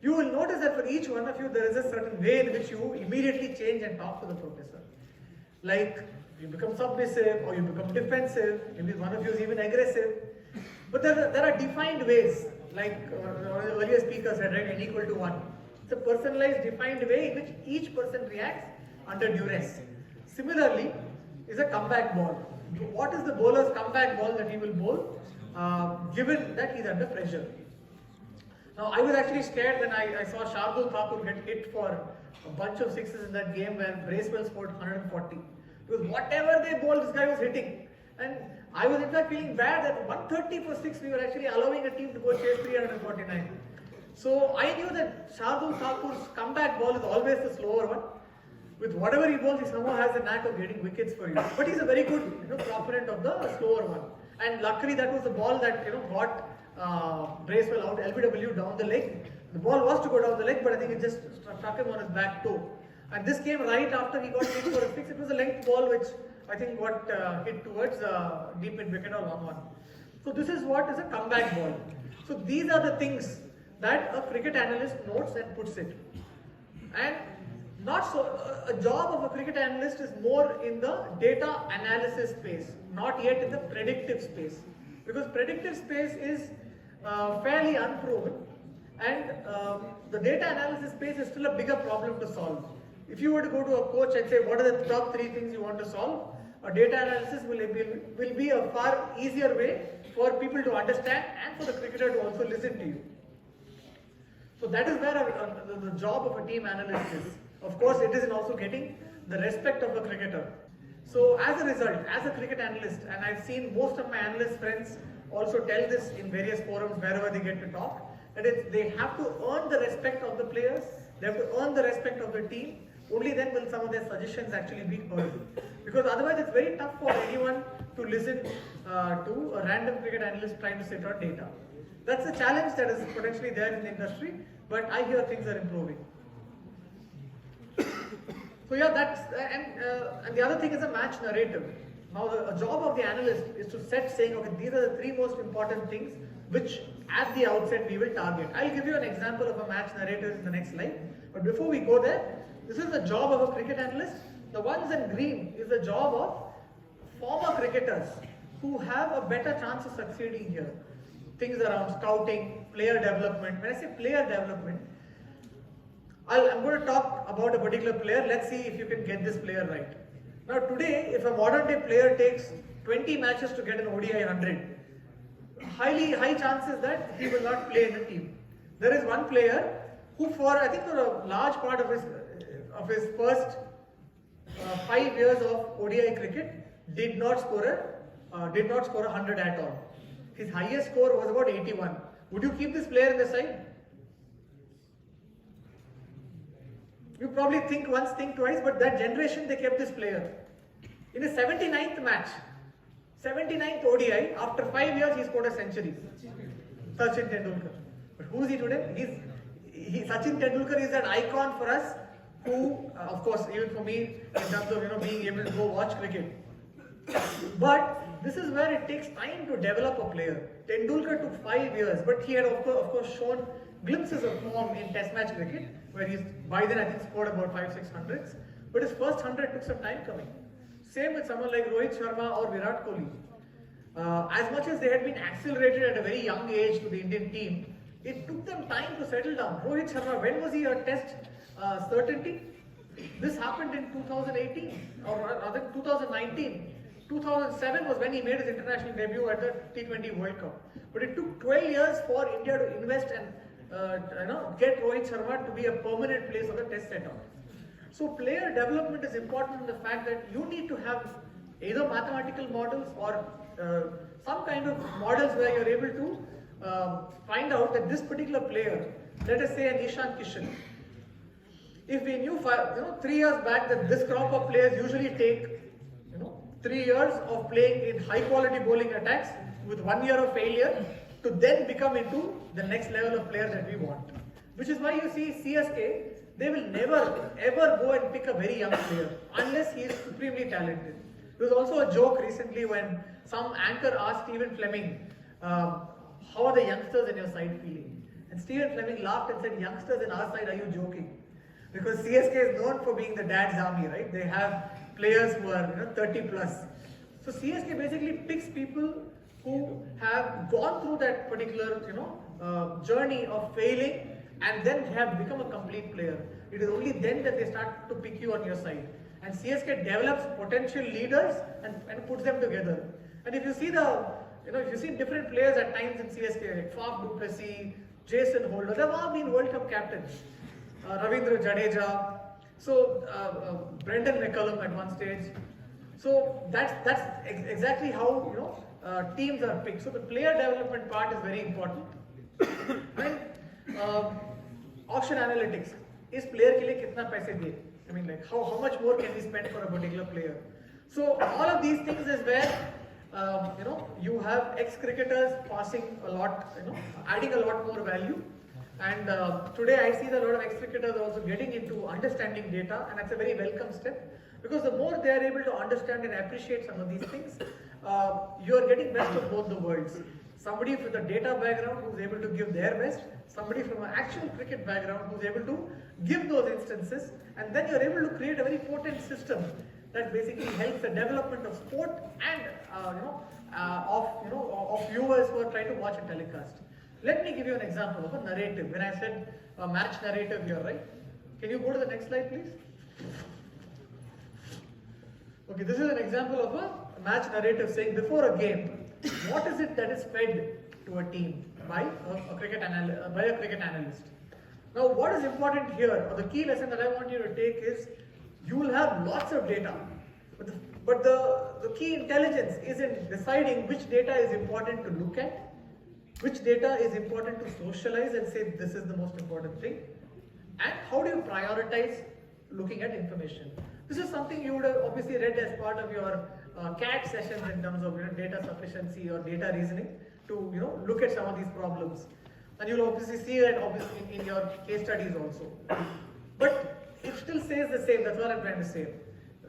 You will notice that for each one of you, there is a certain way in which you immediately change and talk to the professor. Like, you become submissive or you become defensive, maybe one of you is even aggressive. But there are defined ways, like one of the earlier speakers said, right, n equal to 1. It's a personalized, defined way in which each person reacts under duress. Similarly, is a comeback ball. What is the bowler's comeback ball that he will bowl, given that he's under pressure? Now, I was actually scared when I saw Shardul Thakur get hit for a bunch of 6s in that game where Bracewell scored 140. Because whatever they bowled, this guy was hitting. And I was in fact feeling bad that 130 for 6, we were actually allowing a team to go chase 349. So I knew that Shardul Thakur's comeback ball is always the slower one. With whatever he bowls, he somehow has the knack of getting wickets for you. But he's a very good proponent of the slower one. And luckily that was the ball that got Bracewell out, LBW down the leg. The ball was to go down the leg, but I think it just struck him on his back toe. And this came right after he got hit for a 6. It was a length ball which I think got hit towards deep mid wicket or long one. So this is what is a comeback ball. So these are the things that a cricket analyst notes and puts it. And not so, a job of a cricket analyst is more in the data analysis space, not yet in the predictive space. Because predictive space is fairly unproven, and the data analysis space is still a bigger problem to solve. If you were to go to a coach and say, what are the top 3 things you want to solve? A data analysis will be a far easier way for people to understand and for the cricketer to also listen to you. So that is where the job of a team analyst is. Of course, it is in also getting the respect of a cricketer. So as a result, as a cricket analyst, and I've seen most of my analyst friends also tell this in various forums wherever they get to talk, that they have to earn the respect of the players, they have to earn the respect of the team, only then will some of their suggestions actually be heard. Because otherwise it's very tough for anyone to listen to a random cricket analyst trying to sit on data. That's a challenge that is potentially there in the industry, but I hear things are improving. So yeah, that's, and the other thing is a match narrative. Now the job of the analyst is to set saying, okay, these are the 3 most important things which at the outset we will target. I'll give you an example of a match narrative in the next slide. But before we go there, this is the job of a cricket analyst. The ones in green is the job of former cricketers who have a better chance of succeeding here. Things around scouting, player development. When I say player development, I'm going to talk about a particular player. Let's see if you can get this player right. Now today, if a modern day player takes 20 matches to get an ODI 100, high chances that he will not play in the team. There is one player who I think for a large part of his first 5 years of ODI cricket did not score 100 at all. His highest score was about 81. Would you keep this player in the side? You probably think once, think twice, but that generation they kept this player. In his 79th match, 79th ODI, after 5 years he scored a century. Sachin Tendulkar. But who is he today? Sachin Tendulkar is an icon for us who, of course, even for me, in terms of being able to go watch cricket. But this is where it takes time to develop a player. Tendulkar took 5 years, but he had of course shown glimpses of form in Test match cricket, where he's by then I think scored about 500-600s. But his first 100 took some time coming. Same with someone like Rohit Sharma or Virat Kohli. As much as they had been accelerated at a very young age to the Indian team, it took them time to settle down. Rohit Sharma, when was he a Test certainty? This happened in 2018 or rather 2019. 2007 was when he made his international debut at the T20 World Cup. But it took 12 years for India to invest and get Rohit Sharma to be a permanent place of the Test setup. So player development is important in the fact that you need to have either mathematical models or some kind of models where you're able to find out that this particular player, let us say an Ishan Kishan, If we knew 3 years back that this crop of players usually take 3 years of playing in high quality bowling attacks with 1 year of failure to then become into the next level of players that we want. Which is why you see CSK, they will never ever go and pick a very young player unless he is supremely talented. There was also a joke recently when some anchor asked Stephen Fleming, how are the youngsters in your side feeling? And Stephen Fleming laughed and said, youngsters in our side, are you joking? Because CSK is known for being the dad's army, right? They have players who are 30 plus. So CSK basically picks people who have gone through that particular journey of failing and then have become a complete player. It is only then that they start to pick you on your side. And CSK develops potential leaders and puts them together. And if you see if you see different players at times in CSK, like Faf du Plessis, Jason Holder, they've all been World Cup captains. Ravindra Jadeja, so Brendan McCullum at one stage. So that's exactly how teams are picked. So the player development part is very important. And auction analytics is player ke liye kitna paise diye. I mean, like how much more can we spend for a particular player? So all of these things is where you have ex-cricketers passing a lot, adding a lot more value. And today I see that a lot of ex-cricketers also getting into understanding data, and that's a very welcome step, because the more they are able to understand and appreciate some of these things, you are getting best of both the worlds. Somebody with a data background who's able to give their best, somebody from an actual cricket background who's able to give those instances, and then you're able to create a very potent system that basically helps the development of sport and of viewers who are trying to watch a telecast. Let me give you an example of a narrative. When I said a match narrative here, right? Can you go to the next slide, please? Okay, this is an example of a match narrative saying before a game, what is it that is fed to a team by a cricket analyst. Now, what is important here, or the key lesson that I want you to take is, you will have lots of data, but the key intelligence is in deciding which data is important to look at, which data is important to socialize and say this is the most important thing, and how do you prioritize looking at information. This is something you would have obviously read as part of your CAT sessions in terms of data sufficiency or data reasoning to look at some of these problems, and you'll obviously see that obviously in your case studies also. But it still says the same. That's what I'm trying to say.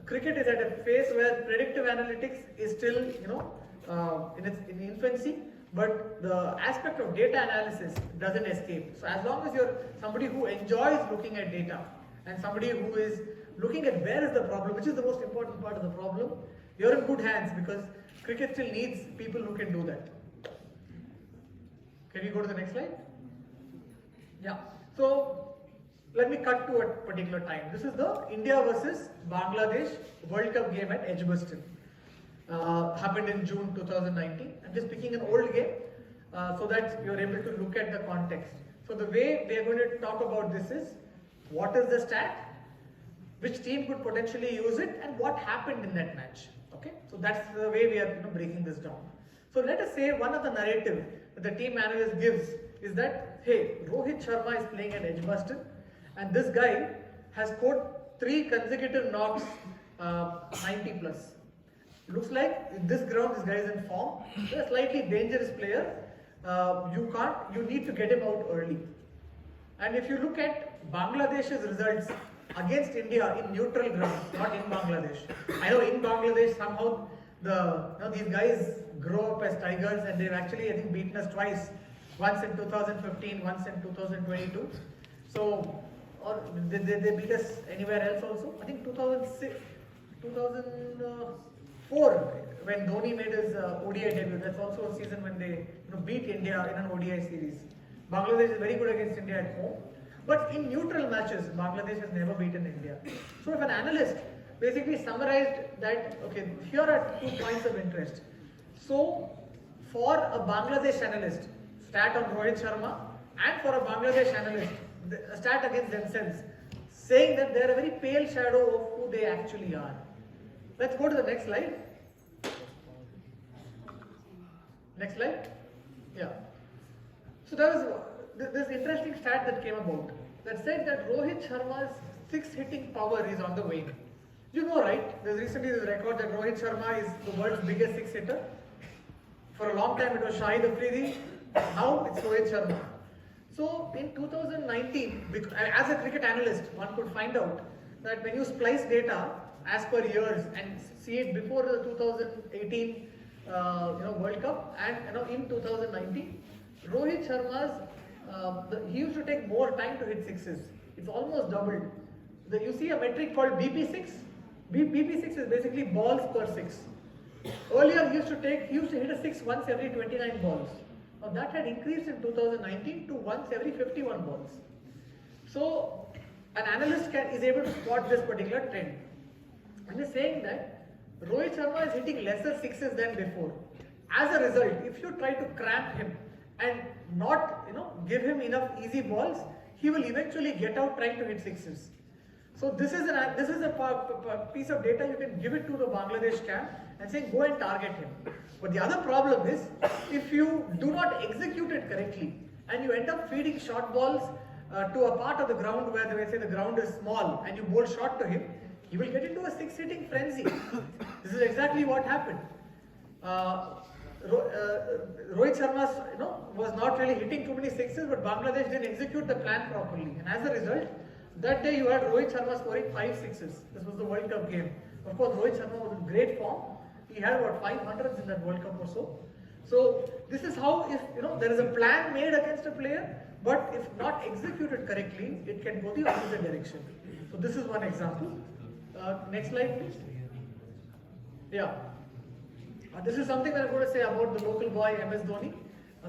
Cricket is at a phase where predictive analytics is still in its infancy, but the aspect of data analysis doesn't escape. So as long as you're somebody who enjoys looking at data and somebody who is looking at where is the problem, which is the most important part of the problem, you're in good hands, because cricket still needs people who can do that. Can we go to the next slide? Yeah. So let me cut to a particular time. This is the India versus Bangladesh World Cup game at Edgbaston. Happened in June 2019. I'm just picking an old game so that you're able to look at the context. So the way we are going to talk about this is, what is the stat, which team could potentially use it, and what happened in that match. Okay, so that's the way we are breaking this down. So let us say one of the narrative that the team analyst gives is that, hey, Rohit Sharma is playing at Edgbaston, and this guy has scored 3 consecutive knocks, 90 plus. Looks like in this ground this guy is in form. He's a slightly dangerous player. You need to get him out early. And if you look at Bangladesh's results against India in neutral ground, not in Bangladesh. I know in Bangladesh somehow these guys grow up as tigers, and they've actually I think beaten us twice. Once in 2015, once in 2022. So, or did they beat us anywhere else also? I think 2006, 2004 when Dhoni made his ODI debut. That's also a season when they beat India in an ODI series. Bangladesh is very good against India at home. But in neutral matches, Bangladesh has never beaten India. So if an analyst basically summarized that, okay, here are 2 points of interest. So for a Bangladesh analyst, stat on Rohit Sharma, and for a Bangladesh analyst, a stat against themselves, saying that they are a very pale shadow of who they actually are. Let's go to the next slide. Next slide. Yeah. So there was this interesting stat that came about that said that Rohit Sharma's six hitting power is on the wane. You know, right? There's recently this record that Rohit Sharma is the world's biggest six hitter. For a long time it was Shahid Afridi, now it's Rohit Sharma. So in 2019, as a cricket analyst, one could find out that when you splice data as per years and see it before the 2018 World Cup and in 2019, Rohit Sharma's he used to take more time to hit sixes. It's almost doubled. You see a metric called BP6. BP6 is basically balls per six. Earlier he used to hit a six once every 29 balls. Now that had increased in 2019 to once every 51 balls. So an analyst is able to spot this particular trend. And he's saying that Rohit Sharma is hitting lesser sixes than before. As a result, if you try to cramp him and not give him enough easy balls, he will eventually get out trying to hit sixes. So this is a piece of data you can give it to the Bangladesh camp and say go and target him. But the other problem is if you do not execute it correctly and you end up feeding short balls to a part of the ground where they say the ground is small and you bowl short to him, he will get into a six hitting frenzy. This is exactly what happened. Rohit Sharma was not really hitting too many sixes, but Bangladesh didn't execute the plan properly, and as a result, that day you had Rohit Sharma scoring 5 sixes. This was the World Cup game. Of course, Rohit Sharma was in great form. He had about 500s in that World Cup or so. So this is how, if there is a plan made against a player, but if not executed correctly, it can go the opposite direction. So this is one example. Next slide, please. Yeah. This is something that I'm going to say about the local boy MS Dhoni.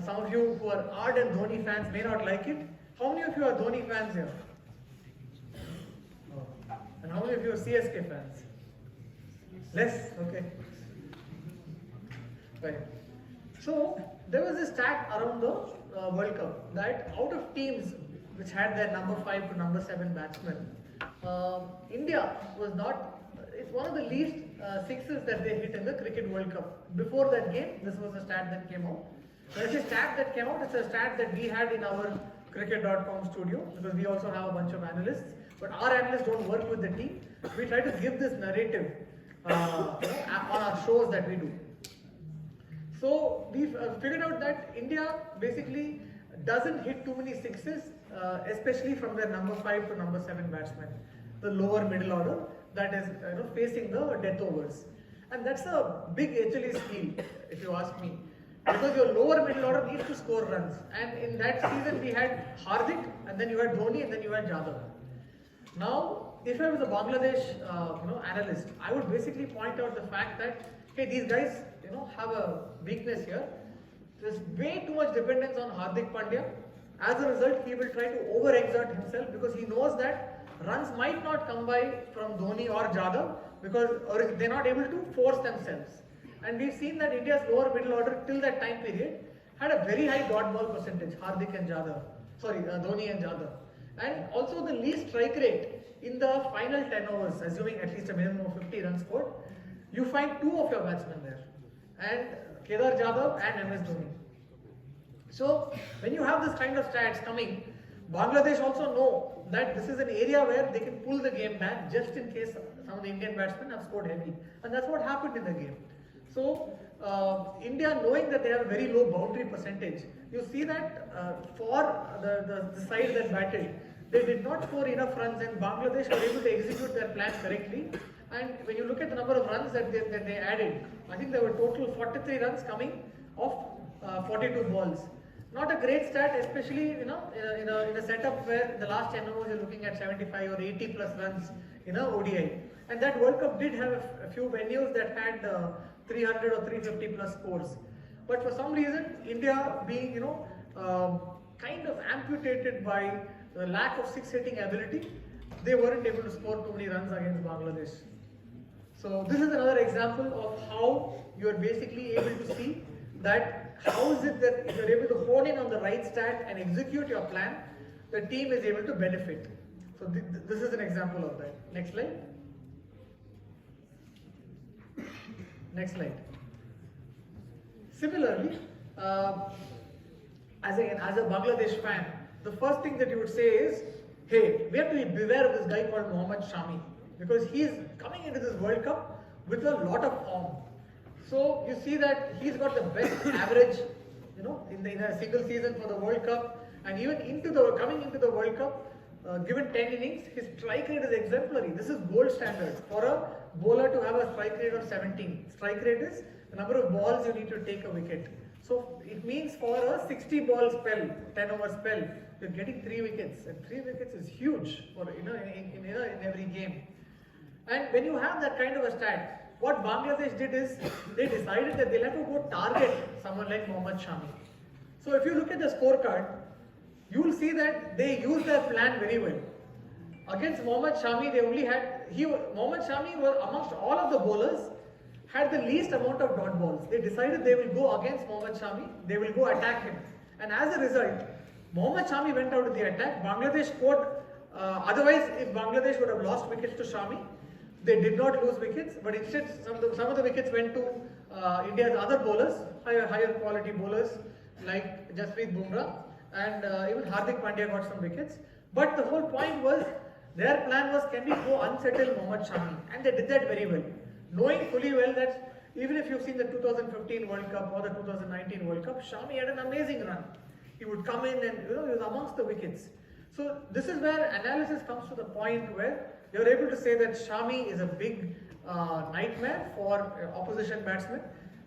Some of you who are ardent Dhoni fans may not like it. How many of you are Dhoni fans here? Oh. And how many of you are CSK fans? Less? Okay. Right. So there was this stat around the World Cup that out of teams which had their number 5 to number 7 batsmen, India was not, it's one of the least sixes that they hit in the Cricket World Cup. Before that game, this was a stat that came out. When I say stat that came out, it's a stat that we had in our cricket.com studio, because we also have a bunch of analysts. But our analysts don't work with the team. We try to give this narrative on our shows that we do. So we figured out that India basically doesn't hit too many sixes, especially from their number 5 to number 7 batsmen, the lower middle order that is facing the death overs. And that's a big Achilles heel, if you ask me, because your lower middle order needs to score runs. And in that season we had Hardik, and then you had Dhoni, and then you had Jadhav. Now, if I was a Bangladesh analyst, I would basically point out the fact that hey, these guys have a weakness here. There's way too much dependence on Hardik Pandya. As a result, he will try to overexert himself because he knows that runs might not come by from Dhoni or Jadhav or they're not able to force themselves. And we've seen that India's lower middle order till that time period had a very high dot ball percentage, Hardik and Dhoni and Jadhav. And also the least strike rate in the final 10 overs, assuming at least a minimum of 50 runs scored, you find 2 of your batsmen there, and Kedar Jadhav and MS Dhoni. So when you have this kind of stats coming, Bangladesh also know that this is an area where they can pull the game back just in case some of the Indian batsmen have scored heavy, and that's what happened in the game. So India, knowing that they have a very low boundary percentage, you see that for the side that batted, they did not score enough runs, and Bangladesh were able to execute their plan correctly. And when you look at the number of runs that they added, I think there were total 43 runs coming off 42 balls. Not a great stat, especially in a setup where in the last 10 overs you're looking at 75 or 80 plus runs in a ODI. And that World Cup did have a few venues that had 300 or 350 plus scores. But for some reason, India being kind of amputated by the lack of six-hitting ability, they weren't able to score too many runs against Bangladesh. So this is another example of how you are basically able to see that how is it that if you are able to hone in on the right stat and execute your plan, the team is able to benefit. So this is an example of that. Next slide. Next slide. Similarly, as a Bangladesh fan, the first thing that you would say is, hey, we have to beware of this guy called Mohammad Shami because he is coming into this World Cup with a lot of form. So you see that he's got the best average, in a single season for the World Cup, and even coming into the World Cup, given 10 innings, his strike rate is exemplary. This is gold standard for a bowler to have a strike rate of 17. Strike rate is the number of balls you need to take a wicket. So it means for a 60 ball spell, 10 over spell, you're getting 3 wickets, and 3 wickets is huge for in every game. And when you have that kind of a stat, what Bangladesh did is they decided that they'll have to go target someone like Mohammad Shami. So if you look at the scorecard, you will see that they used their plan very well. Against Mohammad Shami, Mohammad Shami was amongst all of the bowlers had the least amount of dot balls. They decided they will go against Mohammad Shami, they will go attack him. And as a result, Mohammad Shami went out to the attack. Bangladesh scored, otherwise if Bangladesh would have lost wickets to Shami, they did not lose wickets, but instead some of the wickets went to India's other bowlers, higher quality bowlers like Jasprit Bumrah, and even Hardik Pandya got some wickets. But the whole point was, their plan was, can we go unsettle Mohammad Shami? And they did that very well, knowing fully well that even if you've seen the 2015 World Cup or the 2019 World Cup, Shami had an amazing run. He would come in and he was amongst the wickets. So this is where analysis comes to the point where you're able to say that Shami is a big nightmare for opposition batsmen,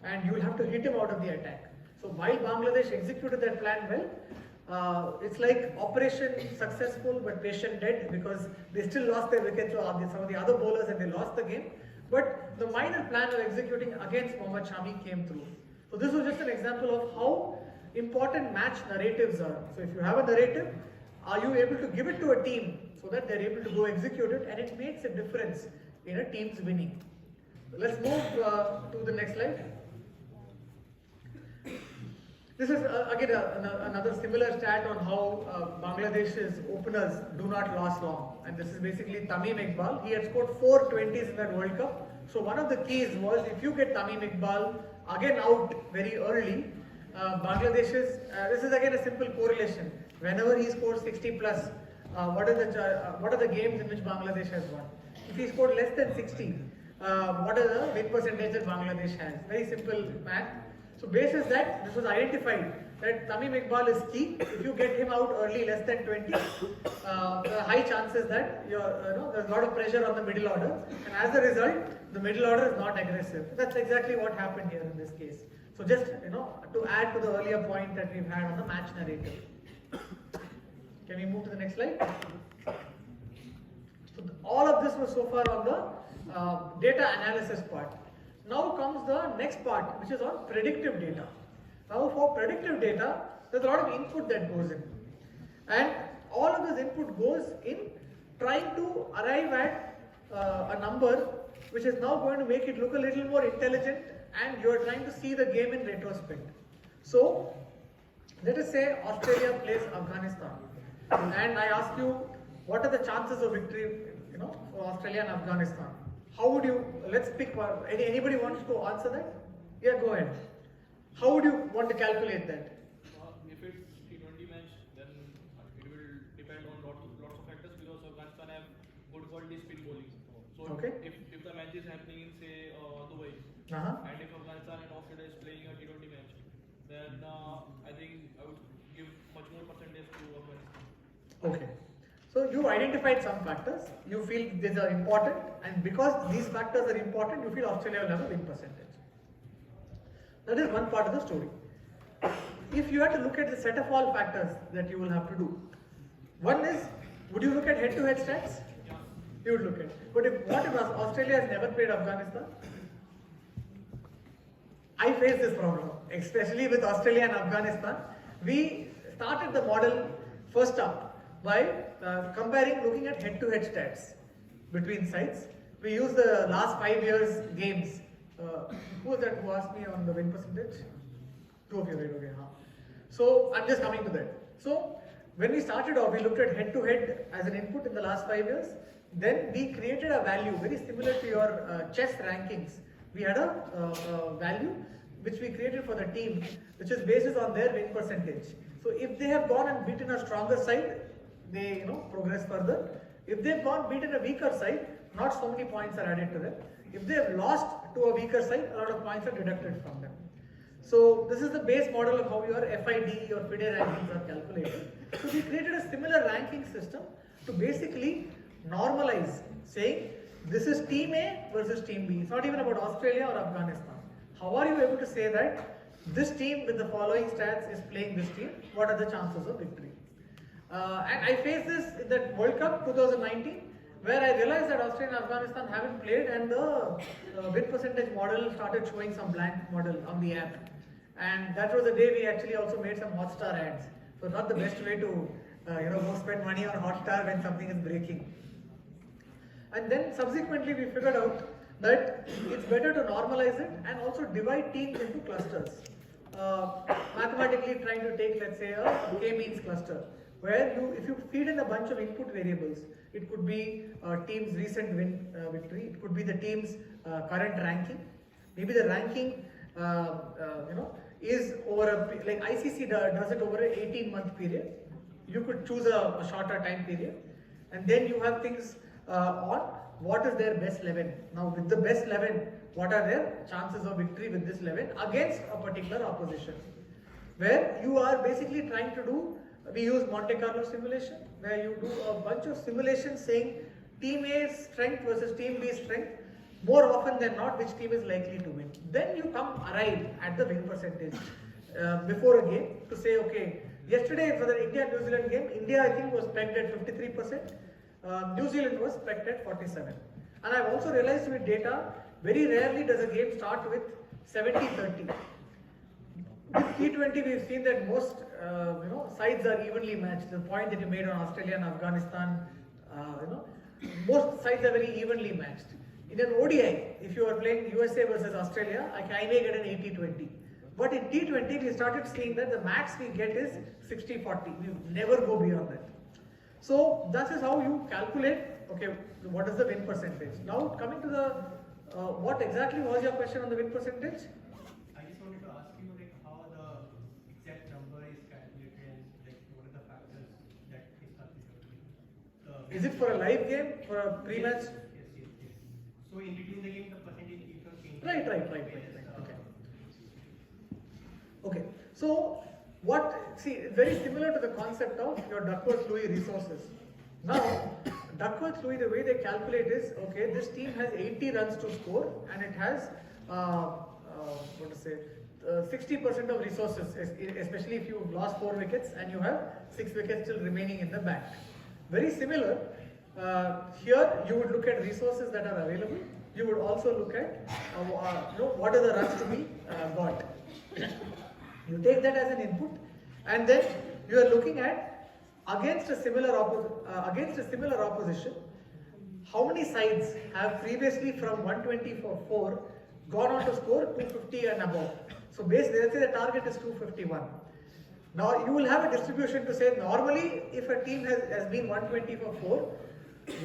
and you will have to hit him out of the attack. So while Bangladesh executed that plan well, it's like operation successful but patient dead, because they still lost their wickets to some of the other bowlers and they lost the game. But the minor plan of executing against Mohammad Shami came through. So this was just an example of how important match narratives are. So if you have a narrative, are you able to give it to a team so that they're able to go execute it, and it makes a difference in a team's winning. Let's move to the next slide. This is again another similar stat on how Bangladesh's openers do not last long, and this is basically Tamim Iqbal. He had scored 4 20s in that World Cup. So one of the keys was, if you get Tamim Iqbal again out very early, Bangladesh's, this is again a simple correlation. Whenever he scores 60 plus, what are the games in which Bangladesh has won? If he scored less than 60, what are the win percentage that Bangladesh has? Very simple math. So basis that, this was identified that Tamim Iqbal is key. If you get him out early, less than 20, there are high chances that there's a lot of pressure on the middle order, and as a result, the middle order is not aggressive. That's exactly what happened here in this case. So just to add to the earlier point that we've had on the match narrative. Can we move to the next slide? So all of this was so far on the data analysis part. Now comes the next part, which is on predictive data. Now for predictive data, there's a lot of input that goes in. And all of this input goes in trying to arrive at a number which is now going to make it look a little more intelligent, and you're trying to see the game in retrospect. So let us say Australia plays Afghanistan, and I ask you, what are the chances of victory, for Australia and Afghanistan? How would you, let's pick one. Anybody wants to answer that? Yeah, go ahead. How would you want to calculate that? If it's T20 match, then it will depend on lots of factors, because Afghanistan have good quality spin bowling. So okay. if the match is happening in, say, Dubai, and if Afghanistan and Australia is playing a T20 match, then I think I would give much more percentage to Afghanistan. Okay. So you identified some factors, you feel these are important, and because these factors are important, you feel Australia will have a win percentage. That is one part of the story. If you had to look at the set of all factors that you will have to do, one is, would you look at head-to-head stats? Yeah. You would look at. But what if Australia has never played Afghanistan? I face this problem, especially with Australia and Afghanistan. We started the model first up by looking at head-to-head stats between sides. We use the last 5 years games. Who was that who asked me on the win percentage? 2 of you, right? Okay. So I'm just coming to that. So when we started off, we looked at head-to-head as an input in the last 5 years. Then we created a value very similar to your chess rankings. We had a value which we created for the team, which is based on their win percentage. So if they have gone and beaten a stronger side, they progress further. If they've beaten a weaker side, not so many points are added to them. If they have lost to a weaker side, a lot of points are deducted from them. So this is the base model of how your FID or FIDE rankings are calculated. So we created a similar ranking system to basically normalize, saying this is team A versus team B. It's not even about Australia or Afghanistan. How are you able to say that this team with the following stats is playing this team? What are the chances of victory? And I faced this in the World Cup 2019, where I realized that Australia and Afghanistan haven't played, and the win percentage model started showing some blank model on the app. And that was the day we actually also made some Hotstar ads. So not the best way to go spend money on Hotstar when something is breaking. And then subsequently we figured out that it's better to normalize it and also divide teams into clusters. Mathematically trying to take, let's say, a K-means cluster, where if you feed in a bunch of input variables, it could be team's recent victory, it could be the team's current ranking, maybe the ranking is over like ICC does it over an 18-month period. You could choose a shorter time period, and then you have things on what is their best 11. Now with the best 11, what are their chances of victory with this 11 against a particular opposition, where you are basically trying to do, we use Monte Carlo simulation, where you do a bunch of simulations saying team A's strength versus team B's strength, more often than not which team is likely to win. Then you arrive at the win percentage before a game to say, okay, yesterday for the India-New Zealand game, India I think was pegged at 53%, New Zealand was pegged at 47%. And I've also realized with data, very rarely does a game start with 70-30. With T20, we've seen that most sides are evenly matched. The point that you made on Australia and Afghanistan, most sides are very evenly matched. In an ODI, if you are playing USA versus Australia, I may get an 80-20. But in T20, we started seeing that the max we get is 60-40. We never go beyond that. So that is how you calculate, okay, what is the win percentage. Now coming to the, what exactly was your question on the win percentage? I just wanted to ask you how the exact number is calculated, and what are the factors that is calculated. Is it for a live game, for a pre-match? Yes. So in between the game, the percentage keeps on changing. Right. Okay. So very similar to the concept of your Duckworth-Lewis resources. Now, Duckworth-Lewis, the way they calculate is, okay, this team has 80 runs to score and it has 60% of resources, especially if you've lost 4 wickets and you have 6 wickets still remaining in the bank. Very similar, here you would look at resources that are available. You would also look at what are the runs to be got. You take that as an input, and then you are looking at against a similar opposition, how many sides have previously from 120 for 4 gone on to score 250 and above. So basically, let's say the target is 251. Now you will have a distribution to say normally if a team has been 120 for 4,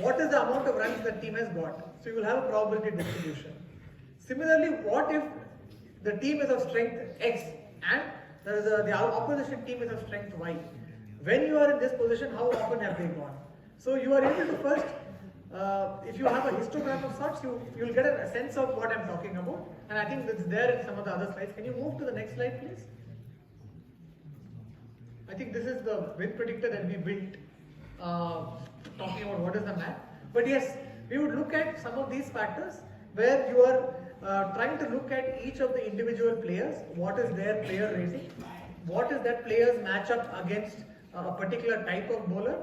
what is the amount of runs that team has got? So you will have a probability distribution. Similarly, what if the team is of strength X and the opposition team is of strength Y? When you are in this position, how often have they gone? So you are able to first, if you have a histogram of sorts, you'll get a sense of what I'm talking about. And I think that's there in some of the other slides. Can you move to the next slide, please? I think this is the win predictor that we built, talking about what is the map. But yes, we would look at some of these factors where you are trying to look at each of the individual players, what is their player rating, what is that player's matchup against a particular type of bowler,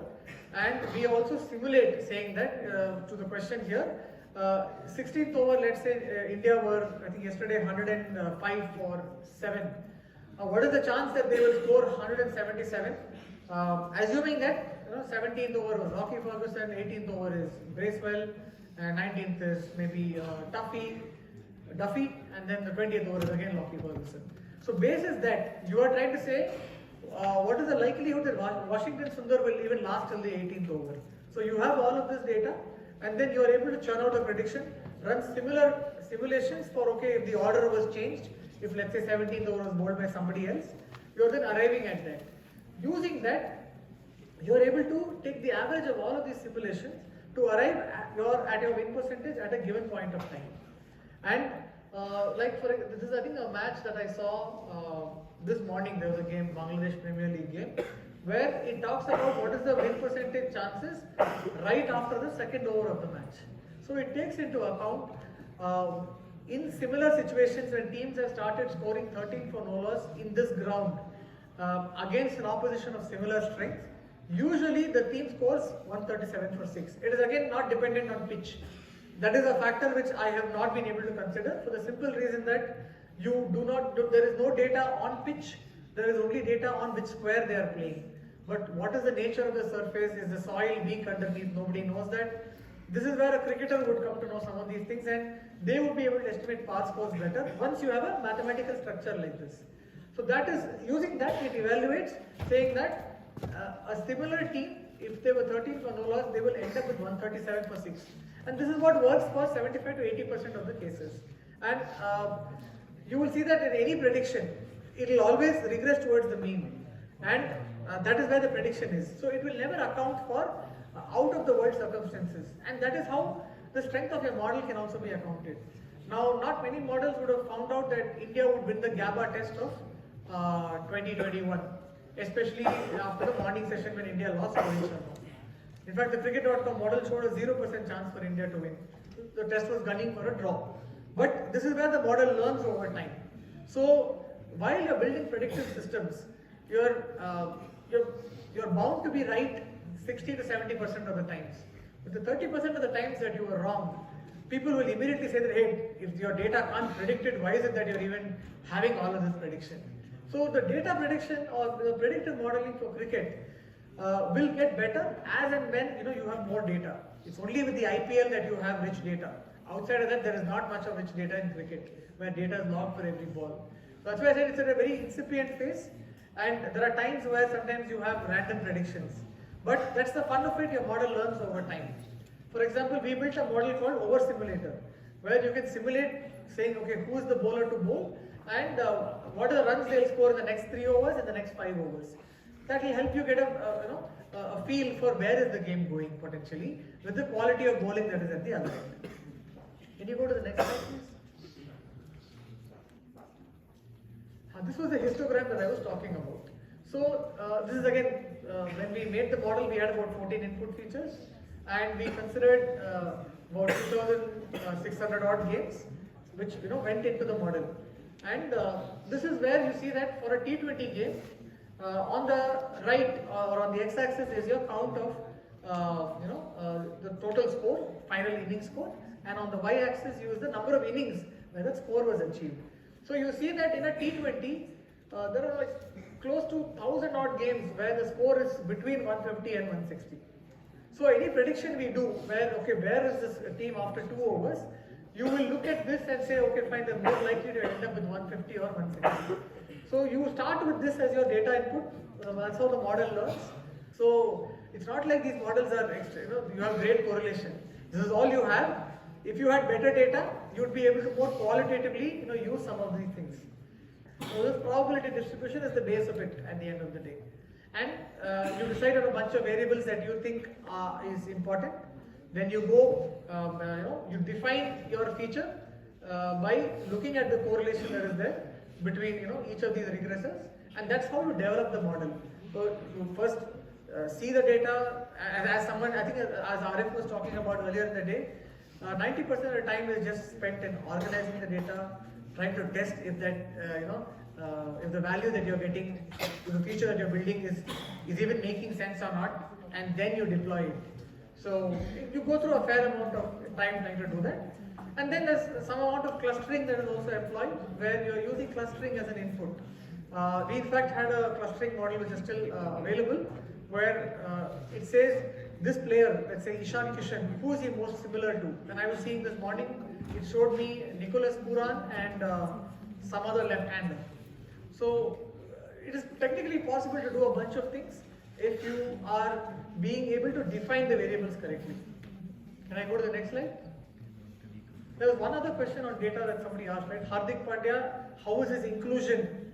and we also simulate saying that to the question here, 16th over, let's say India were, I think yesterday 105 for 7. What is the chance that they will score 177? Assuming that 17th over was Rocky Ferguson, 18th over is Bracewell, and 19th is maybe Duffy, and then the 20th over is again Rocky Ferguson. So basis that, you are trying to say what is the likelihood that Washington Sundar will even last till the 18th over. So you have all of this data, and then you are able to churn out a prediction, run similar simulations for, okay, if the order was changed, if let's say 17th over was bowled by somebody else, you are then arriving at that. Using that, you are able to take the average of all of these simulations to arrive at your win percentage at a given point of time. And this is I think a match that I saw this morning. There was a game, Bangladesh Premier League game, where it talks about what is the win percentage chances right after the second over of the match. So it takes into account in similar situations when teams have started scoring 13 for no loss in this ground against an opposition of similar strength, usually the team scores 137 for 6. It is again not dependent on pitch. That is a factor which I have not been able to consider for the simple reason that there is no data on pitch, there is only data on which square they are playing. But what is the nature of the surface? Is the soil weak underneath? Nobody knows that. This is where a cricketer would come to know some of these things, and they would be able to estimate past scores better once you have a mathematical structure like this. So that is, using that it evaluates, saying that a similar team, if they were 13 for no loss, they will end up with 137 for 6. And this is what works for 75 to 80% of the cases. And you will see that in any prediction, it will always regress towards the mean. And that is where the prediction is. So it will never account for out of the world circumstances. And that is how the strength of your model can also be accounted. Now, not many models would have found out that India would win the GABA test of 2021, especially after the morning session when India lost to Rohit Sharma. In fact, the cricket.com model showed a 0% chance for India to win. The test was gunning for a draw. But this is where the model learns over time. So while you're building predictive systems, you're bound to be right 60 to 70% of the times. But the 30% of the times that you were wrong, people will immediately say that, hey, if your data can't predict it, why is it that you're even having all of this prediction? So the data prediction or the predictive modeling for cricket will get better as and when you have more data. It's only with the IPL that you have rich data. Outside of that, there is not much of rich data in cricket, where data is logged for every ball. So that's why I said it's at a very incipient phase, and there are times where sometimes you have random predictions. But that's the fun of it, your model learns over time. For example, we built a model called Over Simulator, where you can simulate saying, okay, who is the bowler to bowl, and what are the runs they'll score in the next 3 overs and the next 5 overs. That will help you get a feel for where is the game going potentially, with the quality of bowling that is at the other end. Can you go to the next slide, please? This was the histogram that I was talking about. So this is again, when we made the model, we had about 14 input features, and we considered about 2,600 odd games, which went into the model. And this is where you see that for a T20 game, on the right or on the x-axis is your count of the total score, final inning score, and on the y-axis you use the number of innings where the score was achieved. So you see that in a T20, there are like close to 1,000 odd games where the score is between 150 and 160. So any prediction we do where is this team after 2 overs, you will look at this and say, okay, fine, they're more likely to end up with 150 or 160. So you start with this as your data input. That's how the model learns. So it's not like these models are extra, you have great correlation. This is all you have. If you had better data, you would be able to more qualitatively use some of these things. So this probability distribution is the base of it at the end of the day. And you decide on a bunch of variables that you think is important. Then you go, you define your feature by looking at the correlation that is there between each of these regressors, and that's how you develop the model. So you first see the data, as someone, I think as Arif was talking about earlier in the day, 90% of the time is just spent in organizing the data, trying to test if that if the value that you're getting, if the feature that you're building is even making sense or not, and then you deploy it. So you go through a fair amount of time trying to do that. And then there's some amount of clustering that is also employed, where you're using clustering as an input. We in fact had a clustering model which is still available, where it says this player, let's say Ishan Kishan, who is he most similar to? When I was seeing this morning, it showed me Nicholas Puran and some other left-hander. So it is technically possible to do a bunch of things if you are being able to define the variables correctly. Can I go to the next slide? There was one other question on data that somebody asked, right? Hardik Pandya, how is his inclusion?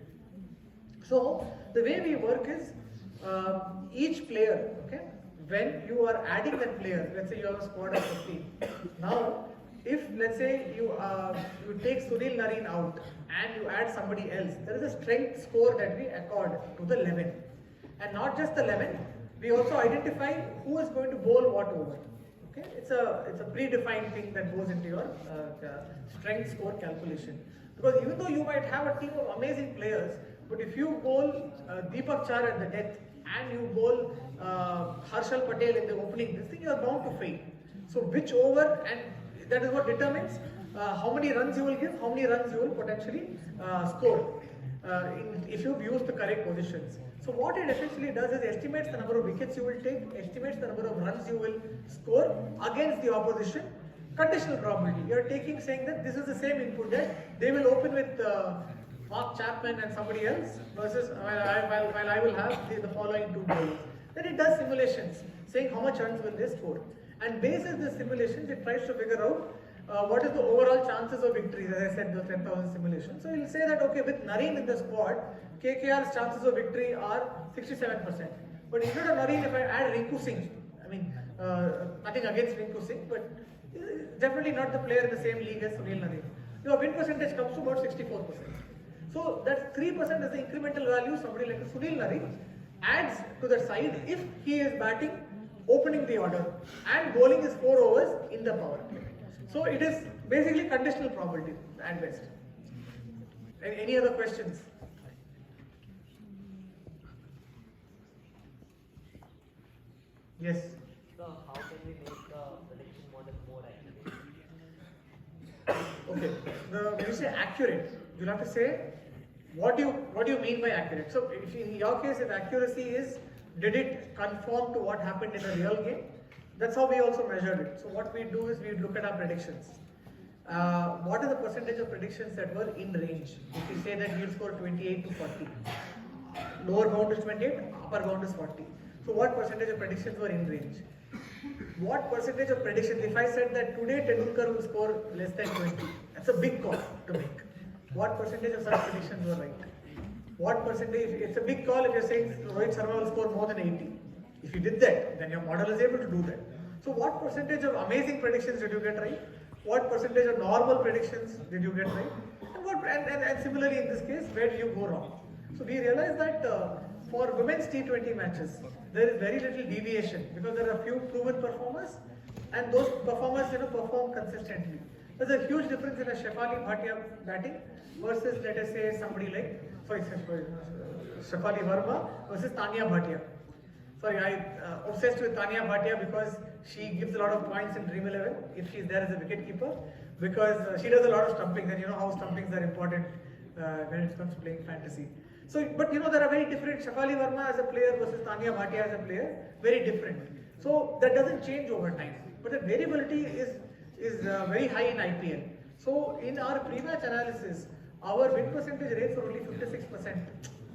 So the way we work is, each player, okay, when you are adding that player, let's say you have a squad of 15. Now, if let's say you take Sunil Nareen out and you add somebody else, there is a strength score that we accord to the 11. And not just the 11, we also identify who is going to bowl what over. Okay, it's a predefined thing that goes into your strength score calculation. Because even though you might have a team of amazing players, but if you bowl Deepak Char at the death and you bowl Harshal Patel in the opening, this thing you are bound to fail. So which over, and that is what determines how many runs you will give, how many runs you will potentially score if you've used the correct positions. So what it essentially does is estimates the number of wickets you will take, estimates the number of runs you will score against the opposition. Conditional probability. You are taking, saying that this is the same input that they will open with Mark Chapman and somebody else versus while I will have the following two bowlers. Then it does simulations saying how much runs will they score. And based on the simulations, it tries to figure out what is the overall chances of victories, as I said, those 10,000 simulations. So it will say that, okay, with Nareen in the squad, KKR's chances of victory are 67%. But instead of Nareen, if I add Rinku Singh, I mean, nothing against Rinku Singh, but definitely not the player in the same league as Sunil Nareen. Your win percentage comes to about 64%. So that 3% is the incremental value somebody like Sunil Nareen adds to the side if he is batting, opening the order and bowling his 4 overs in the power play. So it is basically conditional probability at best. Any other questions? Yes. So how can we make the prediction model more accurate? Okay. When you say accurate, you'll have to say what do you mean by accurate. So if in your case, if accuracy is did it conform to what happened in the real game, that's how we also measured it. So what we do is we look at our predictions. What are the percentage of predictions that were in range? If we say that we'll score 28 to 40, lower bound is 28, upper bound is 40. So what percentage of predictions were in range? What percentage of predictions, if I said that today Tendulkar will score less than 20, that's a big call to make. What percentage of such predictions were right? What percentage, it's a big call if you're saying Rohit Sharma will score more than 80. If you did that, then your model is able to do that. So what percentage of amazing predictions did you get right? What percentage of normal predictions did you get right? And similarly in this case, where do you go wrong? So we realized that for women's T20 matches, there is very little deviation because there are few proven performers and those performers perform consistently. There's a huge difference in a Shefali Bhatia batting versus let us say somebody like, Shefali Verma versus Tanya Bhatia. Sorry, I obsessed with Tanya Bhatia because she gives a lot of points in Dream 11 if she's there as a wicket keeper because she does a lot of stumpings and you know how stumpings are important when it comes to playing fantasy. So, but there are very different, Shefali Verma as a player versus Tanya Bhatia as a player, very different. So that doesn't change over time, but the variability is very high in IPL. So in our pre-match analysis, our win percentage rates were only 56%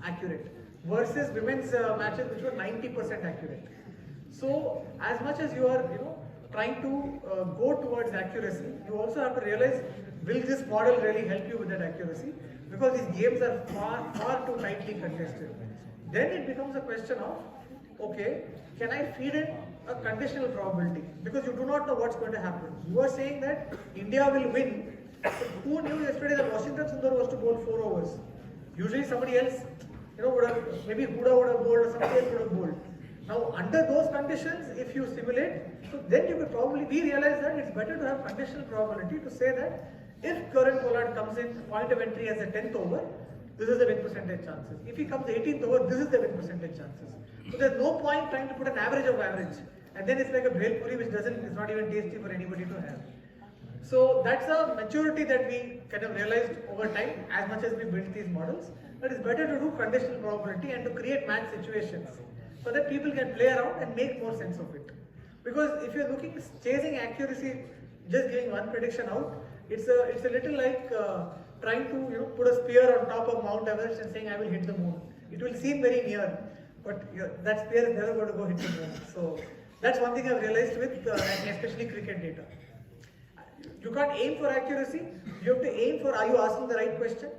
accurate versus women's matches which were 90% accurate. So as much as you are trying to go towards accuracy, you also have to realize, will this model really help you with that accuracy? Because these games are far too tightly contested. Then it becomes a question of, okay, can I feed in a conditional probability? Because you do not know what's going to happen. You are saying that India will win. But who knew yesterday that Washington Sundar was to bowl 4 overs? Usually somebody else, would have, maybe Huda would have bowled or somebody else would have bowled. Now under those conditions, if you simulate, so then you could probably, we realize that it's better to have conditional probability to say that if Curran Pollard comes in point of entry as a 10th over, this is the win percentage chances. If he comes 18th over, this is the win percentage chances. So there's no point trying to put an average of average. And then it's like a bhel puri which is not even tasty for anybody to have. So that's a maturity that we kind of realized over time as much as we built these models. That it's better to do conditional probability and to create match situations so that people can play around and make more sense of it. Because if you're chasing accuracy, just giving one prediction out, it's a little like trying to put a spear on top of Mount Everest and saying I will hit the moon. It will seem very near, but that spear is never going to go hit the moon. So that's one thing I've realized with especially cricket data. You can't aim for accuracy. You have to aim for, are you asking the right question?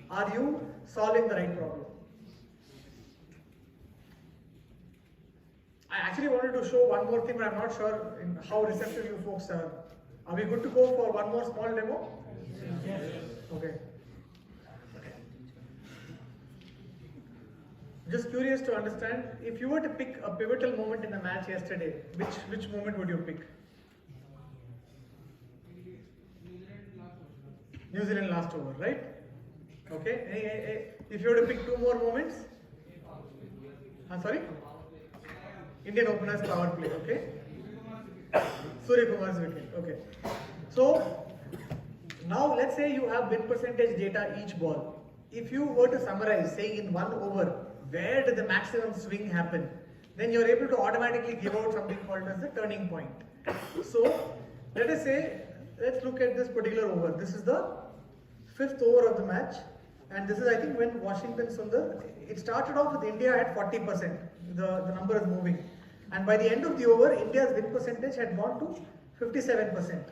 Are you solving the right problem? I actually wanted to show one more thing, but I'm not sure in how receptive you folks are. Are we good to go for one more small demo? Yes. Okay. Just curious to understand, if you were to pick a pivotal moment in the match yesterday, which moment would you pick? New Zealand last over, right? Okay. If you were to pick two more moments, sorry? Indian openers power play, okay? Surya Kumar's wicket, okay. So now let's say you have win percentage data each ball. If you were to summarize, saying in 1 over, where did the maximum swing happen, then you're able to automatically give out something called as the turning point. So let us say, let's look at this particular over. This is the 5th over of the match, and this is, I think, when Washington Sundar, it started off with India at 40%. The number is moving, and by the end of the over, India's win percentage had gone to 57%.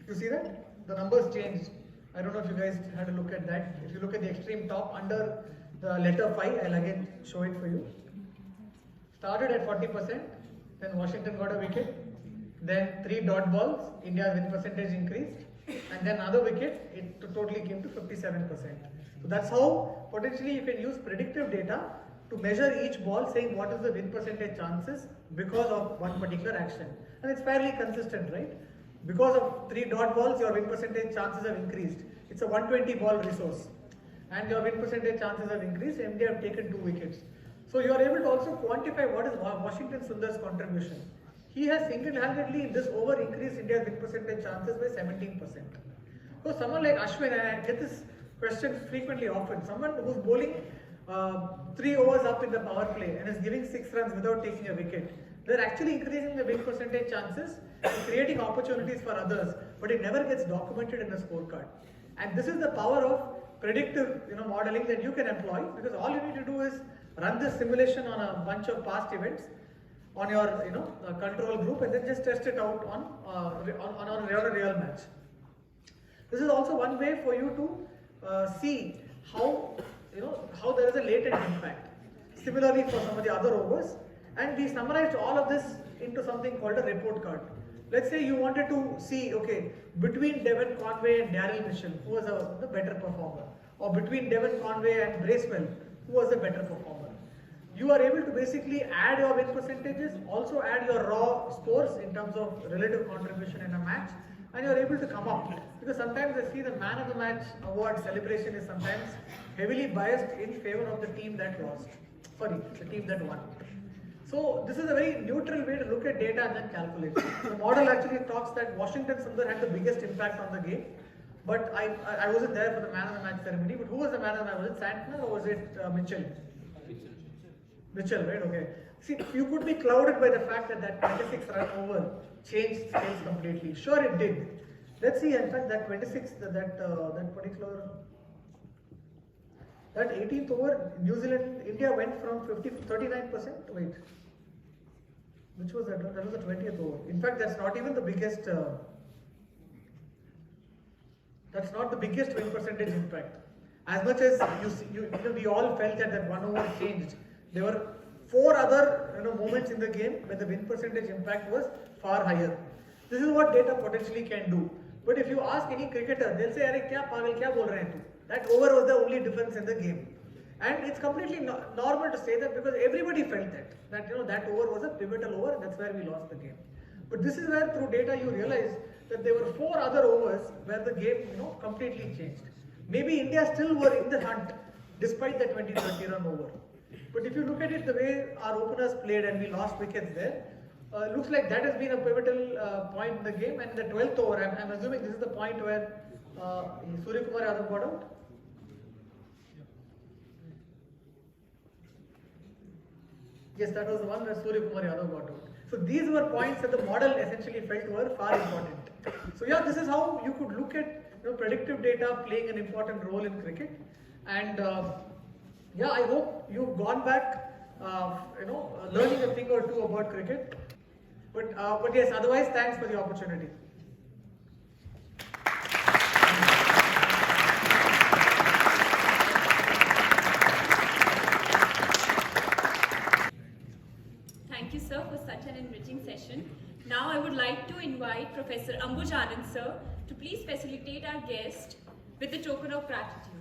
You see that? The numbers changed. I don't know if you guys had a look at that. If you look at the extreme top under the letter 5, I'll again show it for you. Started at 40%, then Washington got a wicket, then 3 dot balls, India's win percentage increased, and then another wicket, it totally came to 57%. So that's how potentially you can use predictive data to measure each ball, saying what is the win percentage chances because of one particular action. And it's fairly consistent, right? Because of 3 dot balls, your win percentage chances have increased. It's a 120 ball resource, and your win percentage chances have increased. India have taken 2 wickets. So you are able to also quantify what is Washington Sundar's contribution. He has single-handedly in this over increased India's win percentage chances by 17%. So someone like Ashwin, and I get this question frequently often, someone who's bowling 3 overs up in the power play and is giving 6 runs without taking a wicket, they're actually increasing the win percentage chances and creating opportunities for others, but it never gets documented in the scorecard. And this is the power of predictive modeling that you can employ, because all you need to do is run this simulation on a bunch of past events on your control group, and then just test it out on a real match. This is also one way for you to see how there is a latent impact. Similarly for some of the other overs, and we summarized all of this into something called a report card. Let's say you wanted to see, okay, between Devon Conway and Daryl Mitchell, who was the better performer, or between Devon Conway and Bracewell, who was the better performer. You are able to basically add your win percentages, also add your raw scores in terms of relative contribution in a match, and you are able to come up. Because sometimes I see the man of the match award celebration is sometimes heavily biased in favor of the team that lost. Sorry, the team that won. So this is a very neutral way to look at data and then calculate. The model actually talks that Washington Sundar had the biggest impact on the game, but I wasn't there for the man of the match ceremony. But who was the man of the match? Was it Santner or was it Mitchell? Mitchell, right? Okay. See, you could be clouded by the fact that 26 run over changed scales completely. Sure, it did. Let's see. In fact, that 26, that 18th over, New Zealand, India went from 39%. Wait, which was that? That was the 20th over. In fact, that's not even the biggest. That's not the biggest win percentage impact. As much as we all felt that 1 over changed. There were 4 other moments in the game where the win percentage impact was far higher. This is what data potentially can do. But if you ask any cricketer, they'll say, "Arey, kya pagal, kya bol rahe hain tu?" That over was the only difference in the game. And it's completely normal to say that, because everybody felt that that over was a pivotal over, and that's where we lost the game. But this is where through data you realize that there were 4 other overs where the game completely changed. Maybe India still were in the hunt despite the 20-30 run over. But if you look at it the way our openers played and we lost wickets there, looks like that has been a pivotal point in the game. And in the 12th over, I'm assuming this is the point where Surya Kumar Yadav got out. Yes, that was the one where Surya Kumar Yadav got out. So these were points that the model essentially felt were far important. So yeah, this is how you could look at predictive data playing an important role in cricket. And yeah, I hope you've gone back, learning a thing or two about cricket. But yes, otherwise, thanks for the opportunity. Thank you, sir, Now I would like to invite Professor Ambuj Anand sir to please facilitate our guest with the token of gratitude.